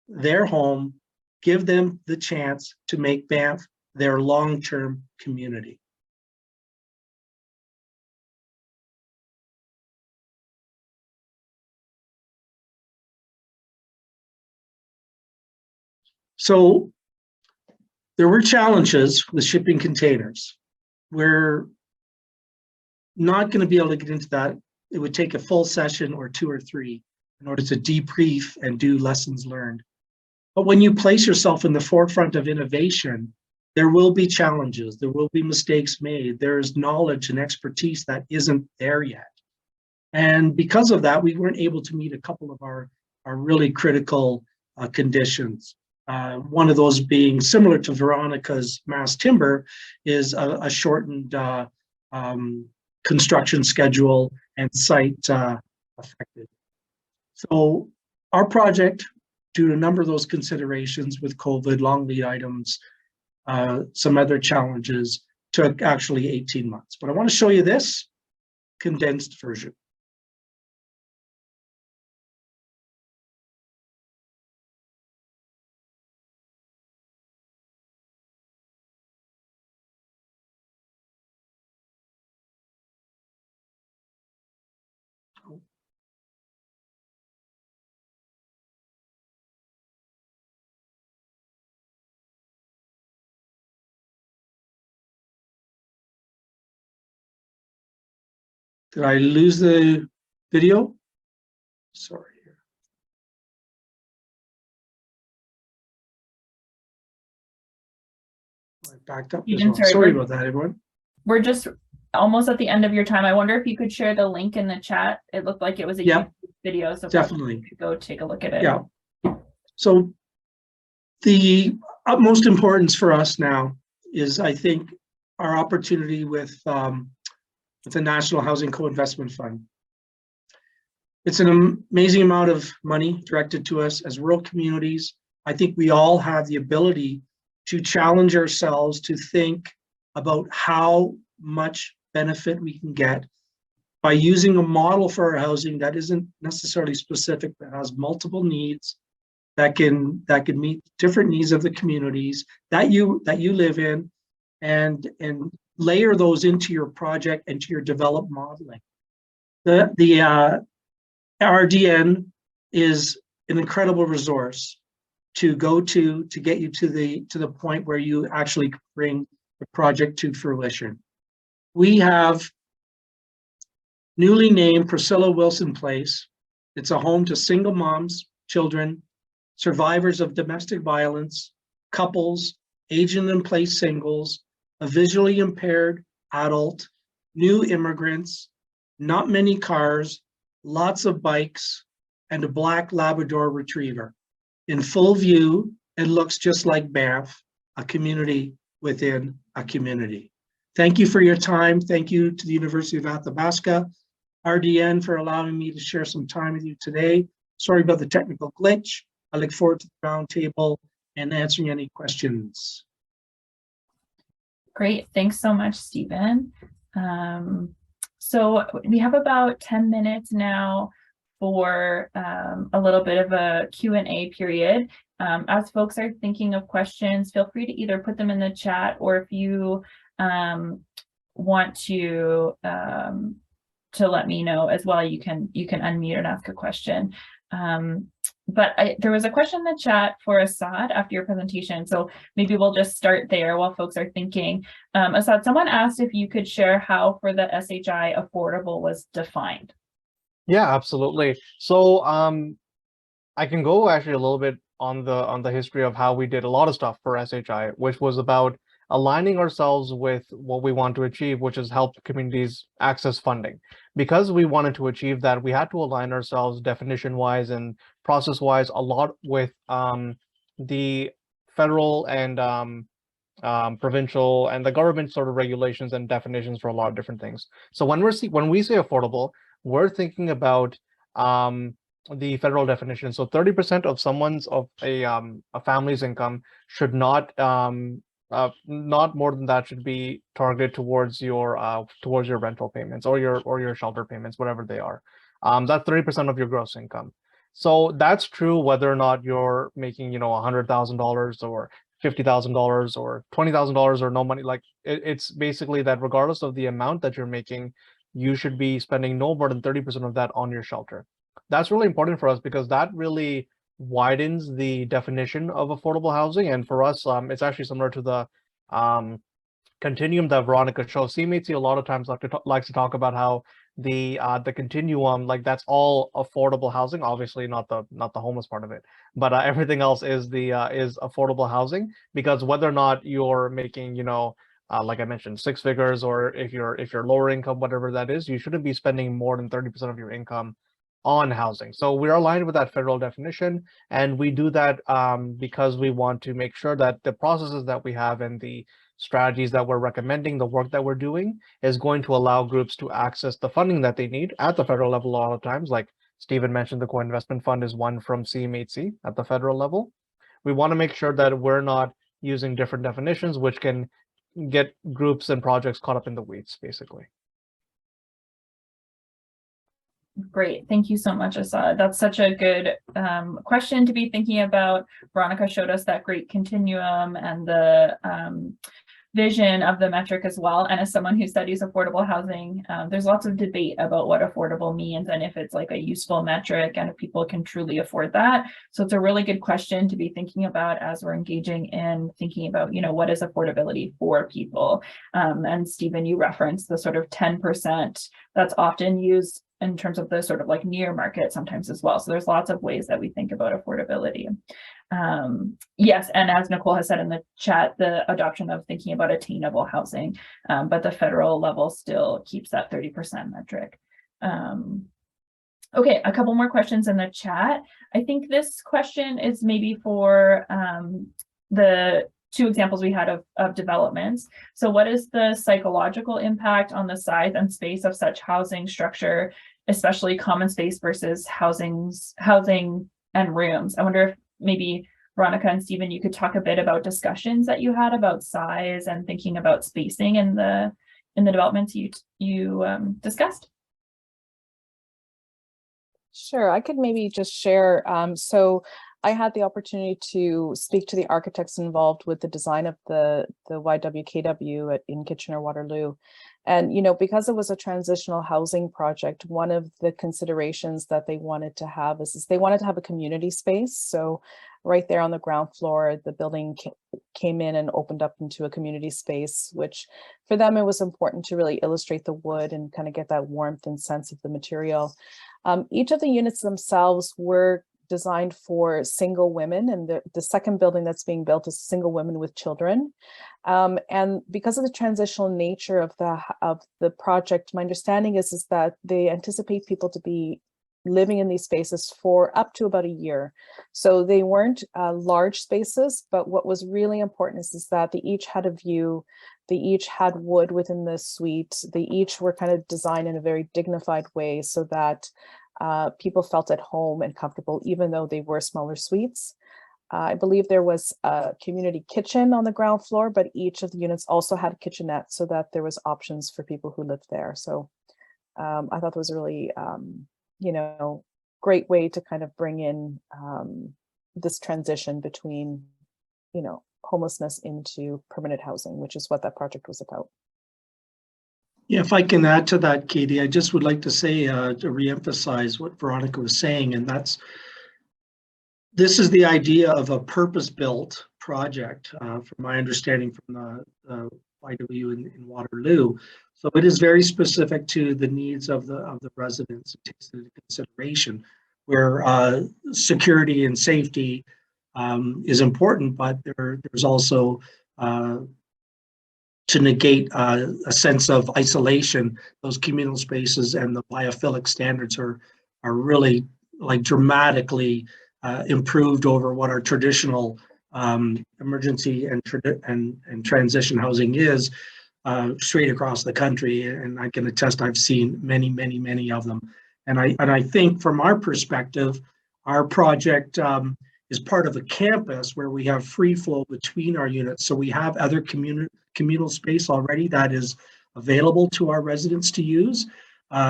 their home. Give them the chance to make Banff their long-term community. So there were challenges with shipping containers. We're not going to be able to get into that. It would take a full session or 2 or 3 in order to debrief and do lessons learned. But when you place yourself in the forefront of innovation, there will be challenges, there will be mistakes made, there's knowledge and expertise that isn't there yet. And because of that, we weren't able to meet a couple of our really critical conditions. One of those being similar to Veronica's mass timber is a shortened construction schedule and site affected. So our project, due to a number of those considerations with COVID, long lead items, some other challenges, took actually 18 months. But I want to show you this condensed version. Did I lose the video? Sorry. I backed up as well. Sorry about that, everyone. We're just almost at the end of your time. I wonder if you could share the link in the chat. It looked like it was a YouTube video, so definitely go take a look at it. Yeah. So the utmost importance for us now is, I think, our opportunity with the National Housing Co-Investment Fund. It's an amazing amount of money directed to us as rural communities. I think we all have the ability to challenge ourselves to think about how much benefit we can get by using a model for our housing that isn't necessarily specific, but has multiple needs that can meet different needs of the communities that you live in, and layer those into your project and to your developed modeling. The RDN is an incredible resource to go to get you to the point where you actually bring the project to fruition. We have newly named Priscilla Wilson Place. It's a home to single moms, children, survivors of domestic violence, couples, aging in place singles, a visually impaired adult, new immigrants, not many cars, lots of bikes, and a black Labrador retriever. In full view, it looks just like Banff, a community within a community. Thank you for your time. Thank you to the University of Athabasca, RDN, for allowing me to share some time with you today. Sorry about the technical glitch. I look forward to the roundtable and answering any questions. Great, thanks so much, Stephen. So we have about 10 minutes now for a little bit of a Q&A period. As folks are thinking of questions, feel free to either put them in the chat, or if you want to let me know as well, you can unmute and ask a question. But there was a question in the chat for Asad after your presentation, so maybe we'll just start there while folks are thinking. Asad, someone asked if you could share how for the SHI affordable was defined. Yeah, absolutely. So I can go actually a little bit on the history of how we did a lot of stuff for SHI, which was about aligning ourselves with what we want to achieve, which is help communities access funding. Because we wanted to achieve that, we had to align ourselves definition-wise and process-wise a lot with the federal and provincial and the government sort of regulations and definitions for a lot of different things. So when we say affordable, we're thinking about the federal definition. So 30% of a family's income should not more than that should be targeted towards your rental payments or your shelter payments, whatever they are. That's 30% of your gross income. So that's true whether or not you're making, $100,000 or $50,000 or $20,000 or no money. Like it's basically that regardless of the amount that you're making, you should be spending no more than 30% of that on your shelter. That's really important for us because that really widens the definition of affordable housing. And for us, it's actually similar to the continuum that Veronica shows. CMHC a lot of times likes to talk about how the continuum, like that's all affordable housing. Obviously, not the homeless part of it, but everything else is is affordable housing, because whether or not you're making, like I mentioned, 6 figures, or if you're lower income, whatever that is, you shouldn't be spending more than 30% of your income on housing. So we're aligned with that federal definition, and we do that because we want to make sure that the processes that we have and the strategies that we're recommending, the work that we're doing, is going to allow groups to access the funding that they need at the federal level. A lot of times, like Stephen mentioned, the co-investment fund is one from CMHC at the federal level. We want to make sure that we're not using different definitions, which can get groups and projects caught up in the weeds, basically. Great. Thank you so much, Asad. That's such a good question to be thinking about. Veronica showed us that great continuum and the vision of the metric as well. And as someone who studies affordable housing, there's lots of debate about what affordable means and if it's like a useful metric and if people can truly afford that. So it's a really good question to be thinking about as we're engaging in thinking about, what is affordability for people. And Stephen, you referenced the sort of 10% that's often used in terms of the sort of like near market sometimes as well. So there's lots of ways that we think about affordability. Yes, and as Nicole has said in the chat, the adoption of thinking about attainable housing, but the federal level still keeps that 30% metric. Okay, a couple more questions in the chat. I think this question is maybe for the 2 examples we had of developments. So what is the psychological impact on the size and space of such housing structure, especially common space versus housing and rooms? I wonder if maybe Veronica and Stephen, you could talk a bit about discussions that you had about size and thinking about spacing in the developments you discussed. Sure, I could maybe just share. So I had the opportunity to speak to the architects involved with the design of the YWCA in Kitchener-Waterloo. And, because it was a transitional housing project, one of the considerations that they wanted to have is they wanted to have a community space. So right there on the ground floor, the building came in and opened up into a community space, which for them, it was important to really illustrate the wood and kind of get that warmth and sense of the material. Each of the units themselves were designed for single women, and the second building that's being built is single women with children. And because of the transitional nature of the project, my understanding is that they anticipate people to be living in these spaces for up to about a year. So they weren't large spaces, but what was really important is that they each had a view, they each had wood within the suite, they each were kind of designed in a very dignified way so that people felt at home and comfortable, even though they were smaller suites. I believe there was a community kitchen on the ground floor, but each of the units also had a kitchenette so that there was options for people who lived there. So I thought that was a really, great way to kind of bring in this transition between, homelessness into permanent housing, which is what that project was about. Yeah, if I can add to that, Katie, I just would like to say, to reemphasize what Veronica was saying, and this is the idea of a purpose-built project, from my understanding from the YW in Waterloo. So it is very specific to the needs of the residents. It takes into consideration where security and safety is important, but there's also to negate a sense of isolation. Those communal spaces and the biophilic standards are really like dramatically improved over what our traditional emergency and transition housing is straight across the country. And I can attest, I've seen many of them. And I think from our perspective, our project is part of a campus where we have free flow between our units. So we have other communal space already that is available to our residents to use,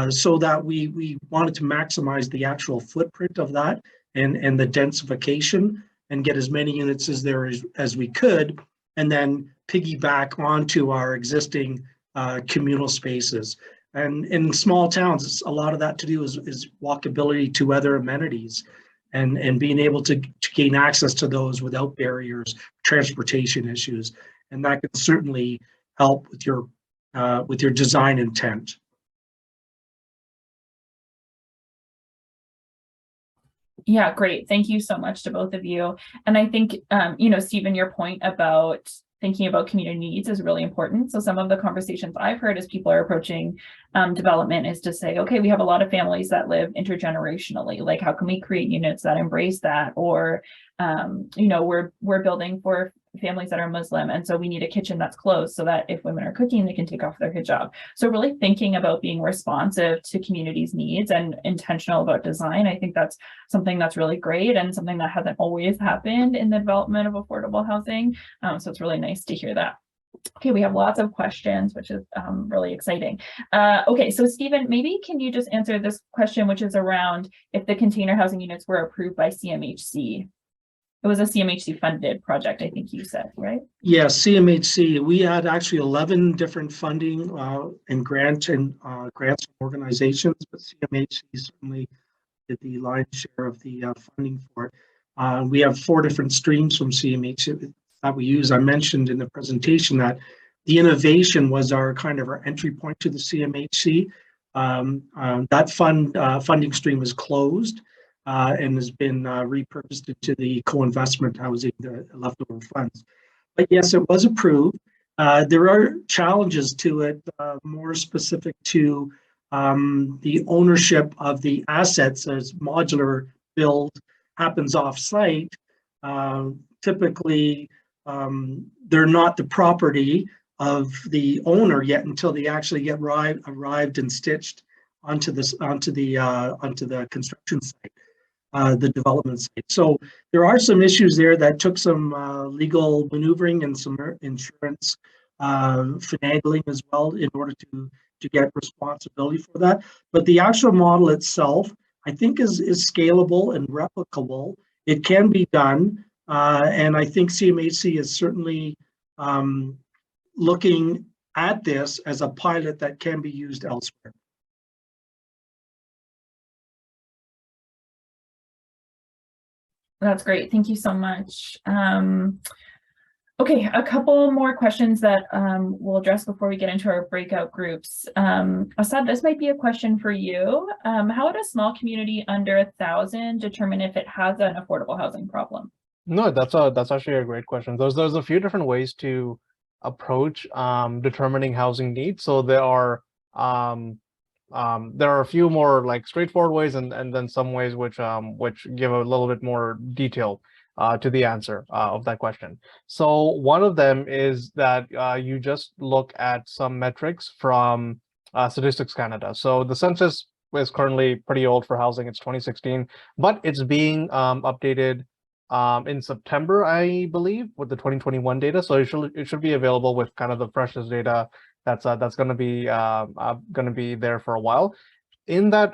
so that we wanted to maximize the actual footprint of that and the densification and get as many units as we could, and then piggyback onto our existing communal spaces. And in small towns, a lot of that to do is walkability to other amenities. and being able to gain access to those without barriers, transportation issues, and that can certainly help with your design intent. Yeah, great. Thank you so much to both of you. And I think, you know, Stephen, your point about thinking about community needs is really important. So some of the conversations I've heard as people are approaching development is to say, okay, we have a lot of families that live intergenerationally. Like, how can we create units that embrace that? Or, you know, we're building for families that are Muslim, and so we need a kitchen that's closed so that if women are cooking, they can take off their hijab. So really thinking about being responsive to communities' needs and intentional about design, I think that's something that's really great and something that hasn't always happened in the development of affordable housing. So it's really nice to hear that. Okay, we have lots of questions, which is really exciting. Okay, so Stephen, maybe can you just answer this question, which is around if the container housing units were approved by CMHC? It was a CMHC funded project, I think you said, right? Yes, CMHC. We had actually 11 different funding and grants and organizations, but CMHC certainly did the lion's share of the funding for it. We have 4 different streams from CMHC that we use. I mentioned in the presentation that the innovation was our entry point to the CMHC. That funding stream is closed. And has been repurposed into the co-investment housing, the leftover funds. But yes, it was approved. There are challenges to it, more specific to the ownership of the assets as modular build happens off-site. Typically, they're not the property of the owner yet until they actually get arrived and stitched onto the construction site. The development site. So there are some issues there that took some legal maneuvering and some insurance finagling as well in order to get responsibility for that. But the actual model itself, I think, is scalable and replicable. It can be done, and I think CMHC is certainly looking at this as a pilot that can be used elsewhere. That's great. Thank you so much. Okay, a couple more questions that we'll address before we get into our breakout groups. Asad, this might be a question for you. How would a small community under 1,000 determine if it has an affordable housing problem? No, that's actually a great question. There's a few different ways to approach determining housing needs. So there are a few more like straightforward ways, and then some ways which give a little bit more detail to the answer of that question. So one of them is that you just look at some metrics from Statistics Canada. So the census is currently pretty old for housing. It's 2016, but it's being updated in September, I believe, with the 2021 data. So it should be available with kind of the freshest data that's going to be there for a while. In that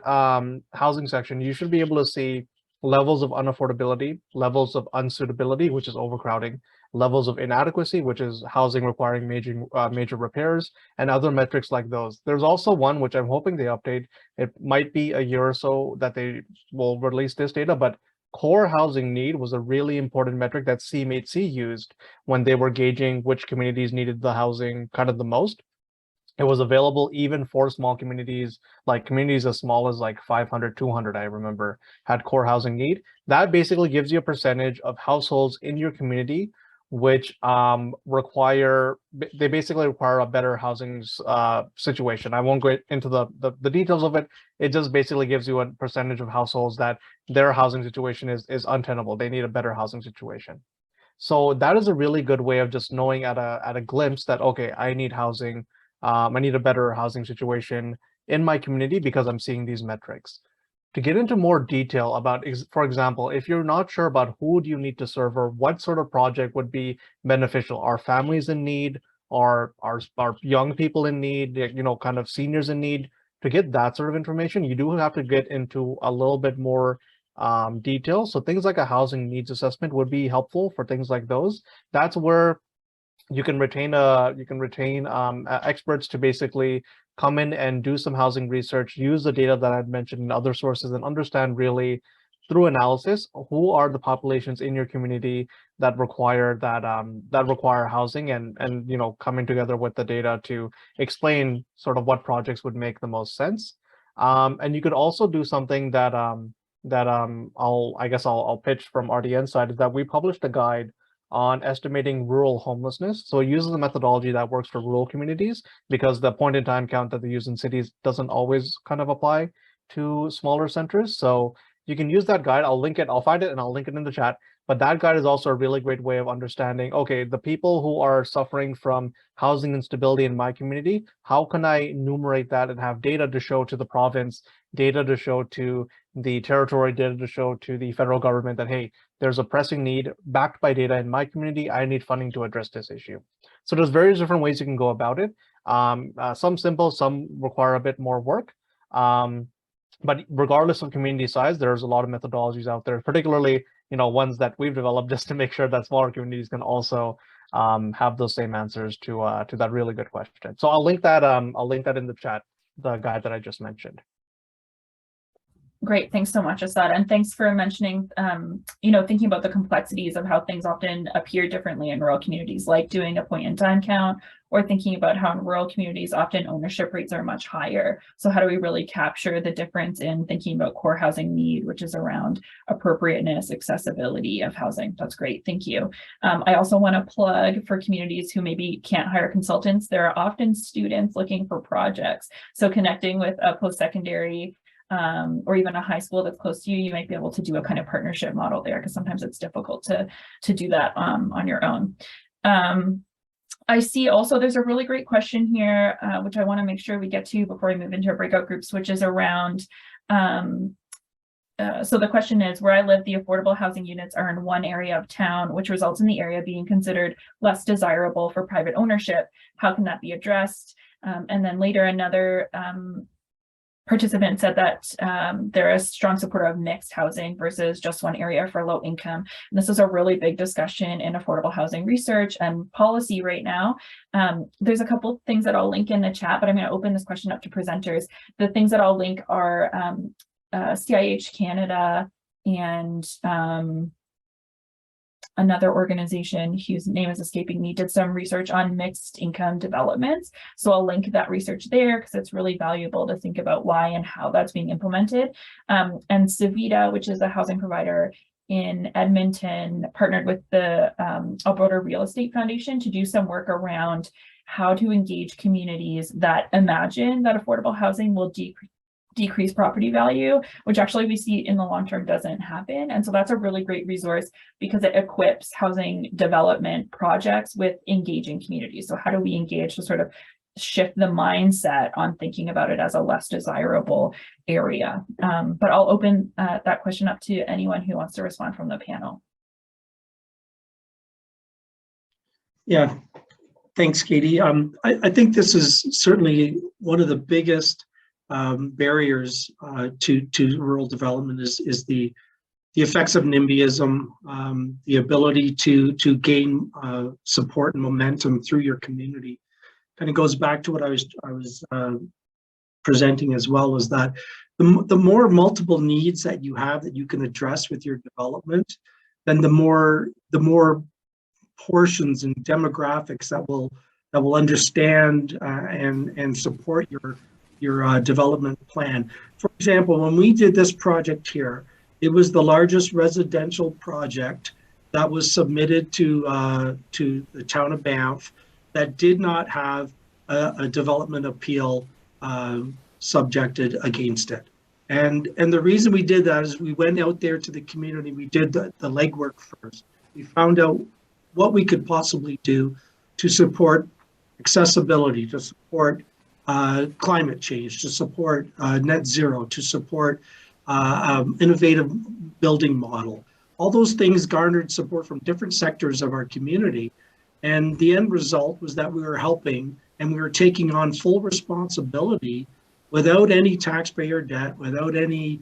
housing section, you should be able to see levels of unaffordability, levels of unsuitability, which is overcrowding, levels of inadequacy, which is housing requiring major repairs, and other metrics like those. There's also one which I'm hoping they update. It might be a year or so that they will release this data, but core housing need was a really important metric that CMHC used when they were gauging which communities needed the housing kind of the most. It was available even for small communities, like communities as small as like 500, 200, I remember, had core housing need. That basically gives you a percentage of households in your community which they basically require a better housing situation. I won't go into the details of it. It just basically gives you a percentage of households that their housing situation is untenable. They need a better housing situation. So that is a really good way of just knowing at a glimpse that, okay, I need housing. I need a better housing situation in my community because I'm seeing these metrics. To get into more detail about, for example, if you're not sure about who do you need to serve or what sort of project would be beneficial, are families in need, are young people in need, kind of seniors in need? To get that sort of information, you do have to get into a little bit more detail. So things like a housing needs assessment would be helpful for things like those. That's where you can retain experts to basically come in and do some housing research, use the data that I've mentioned in other sources, and understand really through analysis, who are the populations in your community that require that require housing, and coming together with the data to explain sort of what projects would make the most sense. And you could also do something that I'll pitch from RDN side, is that we published a guide on estimating rural homelessness. So it uses a methodology that works for rural communities, because the point in time count that they use in cities doesn't always kind of apply to smaller centers. So you can use that guide. I'll find it and I'll link it in the chat. But that guide is also a really great way of understanding, okay, the people who are suffering from housing instability in my community, how can I enumerate that and have data to show to the province, data to show to the territory, data to show to the federal government that, hey, there's a pressing need backed by data in my community. I need funding to address this issue. So there's various different ways you can go about it. Some simple, some require a bit more work. But regardless of community size, there's a lot of methodologies out there, particularly ones that we've developed just to make sure that smaller communities can also have those same answers to that really good question. So I'll link that in the chat, the guide that I just mentioned. Great, thanks so much, Asad, and thanks for mentioning, thinking about the complexities of how things often appear differently in rural communities, like doing a point-in-time count, or thinking about how in rural communities often ownership rates are much higher. So how do we really capture the difference in thinking about core housing need, which is around appropriateness, accessibility of housing? That's great, thank you. I also want to plug for communities who maybe can't hire consultants. There are often students looking for projects. So connecting with a post-secondary or even a high school that's close to you, you might be able to do a kind of partnership model there, because sometimes it's difficult to do that on your own. I see also there's a really great question here, which I want to make sure we get to before we move into our breakout groups, which is around, so the question is, where I live, the affordable housing units are in one area of town, which results in the area being considered less desirable for private ownership. How can that be addressed? And then later, another participant said that they're a strong supporter of mixed housing versus just one area for low income. And this is a really big discussion in affordable housing research and policy right now. There's a couple things that I'll link in the chat, but I'm going to open this question up to presenters. The things that I'll link are CIH Canada and another organization whose name is escaping me did some research on mixed income developments. So I'll link that research there because it's really valuable to think about why and how that's being implemented. And Savita, which is a housing provider in Edmonton, partnered with the Alberta Real Estate Foundation to do some work around how to engage communities that imagine that affordable housing will decrease property value, which actually we see in the long term doesn't happen. And so that's a really great resource because it equips housing development projects with engaging communities. So how do we engage to sort of shift the mindset on thinking about it as a less desirable area? But I'll open that question up to anyone who wants to respond from the panel. Yeah, thanks, Katie. I think this is certainly one of the biggest barriers to rural development is the effects of NIMBYism, the ability to gain support and momentum through your community. Kind of goes back to what I was presenting as well, is that the more multiple needs that you have that you can address with your development, then the more portions and demographics that will understand and support your development plan. For example, when we did this project here, it was the largest residential project that was submitted to the town of Banff that did not have a development appeal subjected against it. And the reason we did that is we went out there to the community, we did the legwork first. We found out what we could possibly do to support accessibility, to support climate change, to support net zero, to support innovative building model. All those things garnered support from different sectors of our community. And the end result was that we were helping and we were taking on full responsibility without any taxpayer debt, without any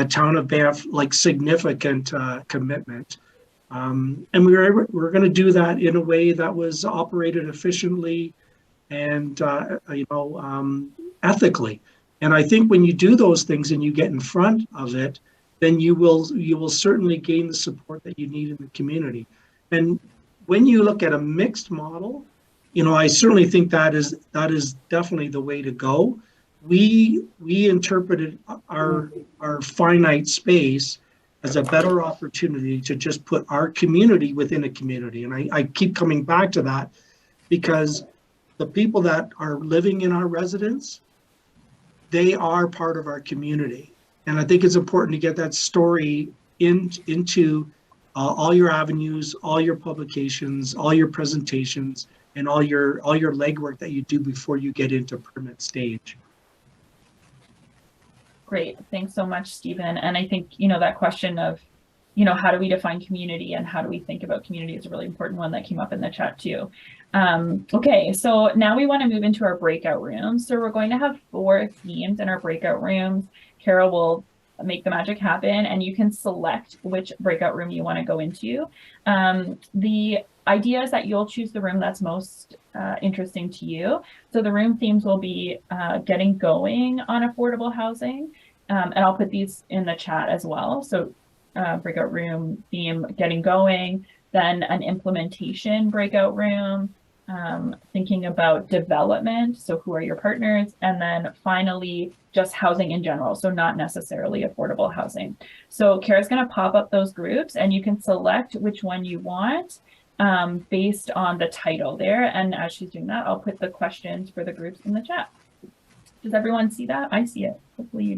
town of Banff like significant commitment. And we were going to do that in a way that was operated efficiently and ethically. And I think when you do those things and you get in front of it, then you will certainly gain the support that you need in the community. And when you look at a mixed model, I certainly think that is definitely the way to go. We interpreted our finite space as a better opportunity to just put our community within a community. And I keep coming back to that because the people that are living in our residence, they are part of our community. And I think it's important to get that story into all your avenues, all your publications, all your presentations, and all your legwork that you do before you get into permit stage. Great. Thanks so much, Stephen. And I think, that question of, how do we define community and how do we think about community is a really important one that came up in the chat too. Okay, so now we want to move into our breakout rooms. So we're going to have 4 themes in our breakout rooms. Carol will make the magic happen and you can select which breakout room you want to go into. The idea is that you'll choose the room that's most interesting to you. So the room themes will be getting going on affordable housing. And I'll put these in the chat as well. So breakout room theme, getting going, then an implementation breakout room, thinking about development. So who are your partners? And then finally, just housing in general. So not necessarily affordable housing. So Kara's going to pop up those groups and you can select which one you want based on the title there. And as she's doing that, I'll put the questions for the groups in the chat. Does everyone see that? I see it. Hopefully you do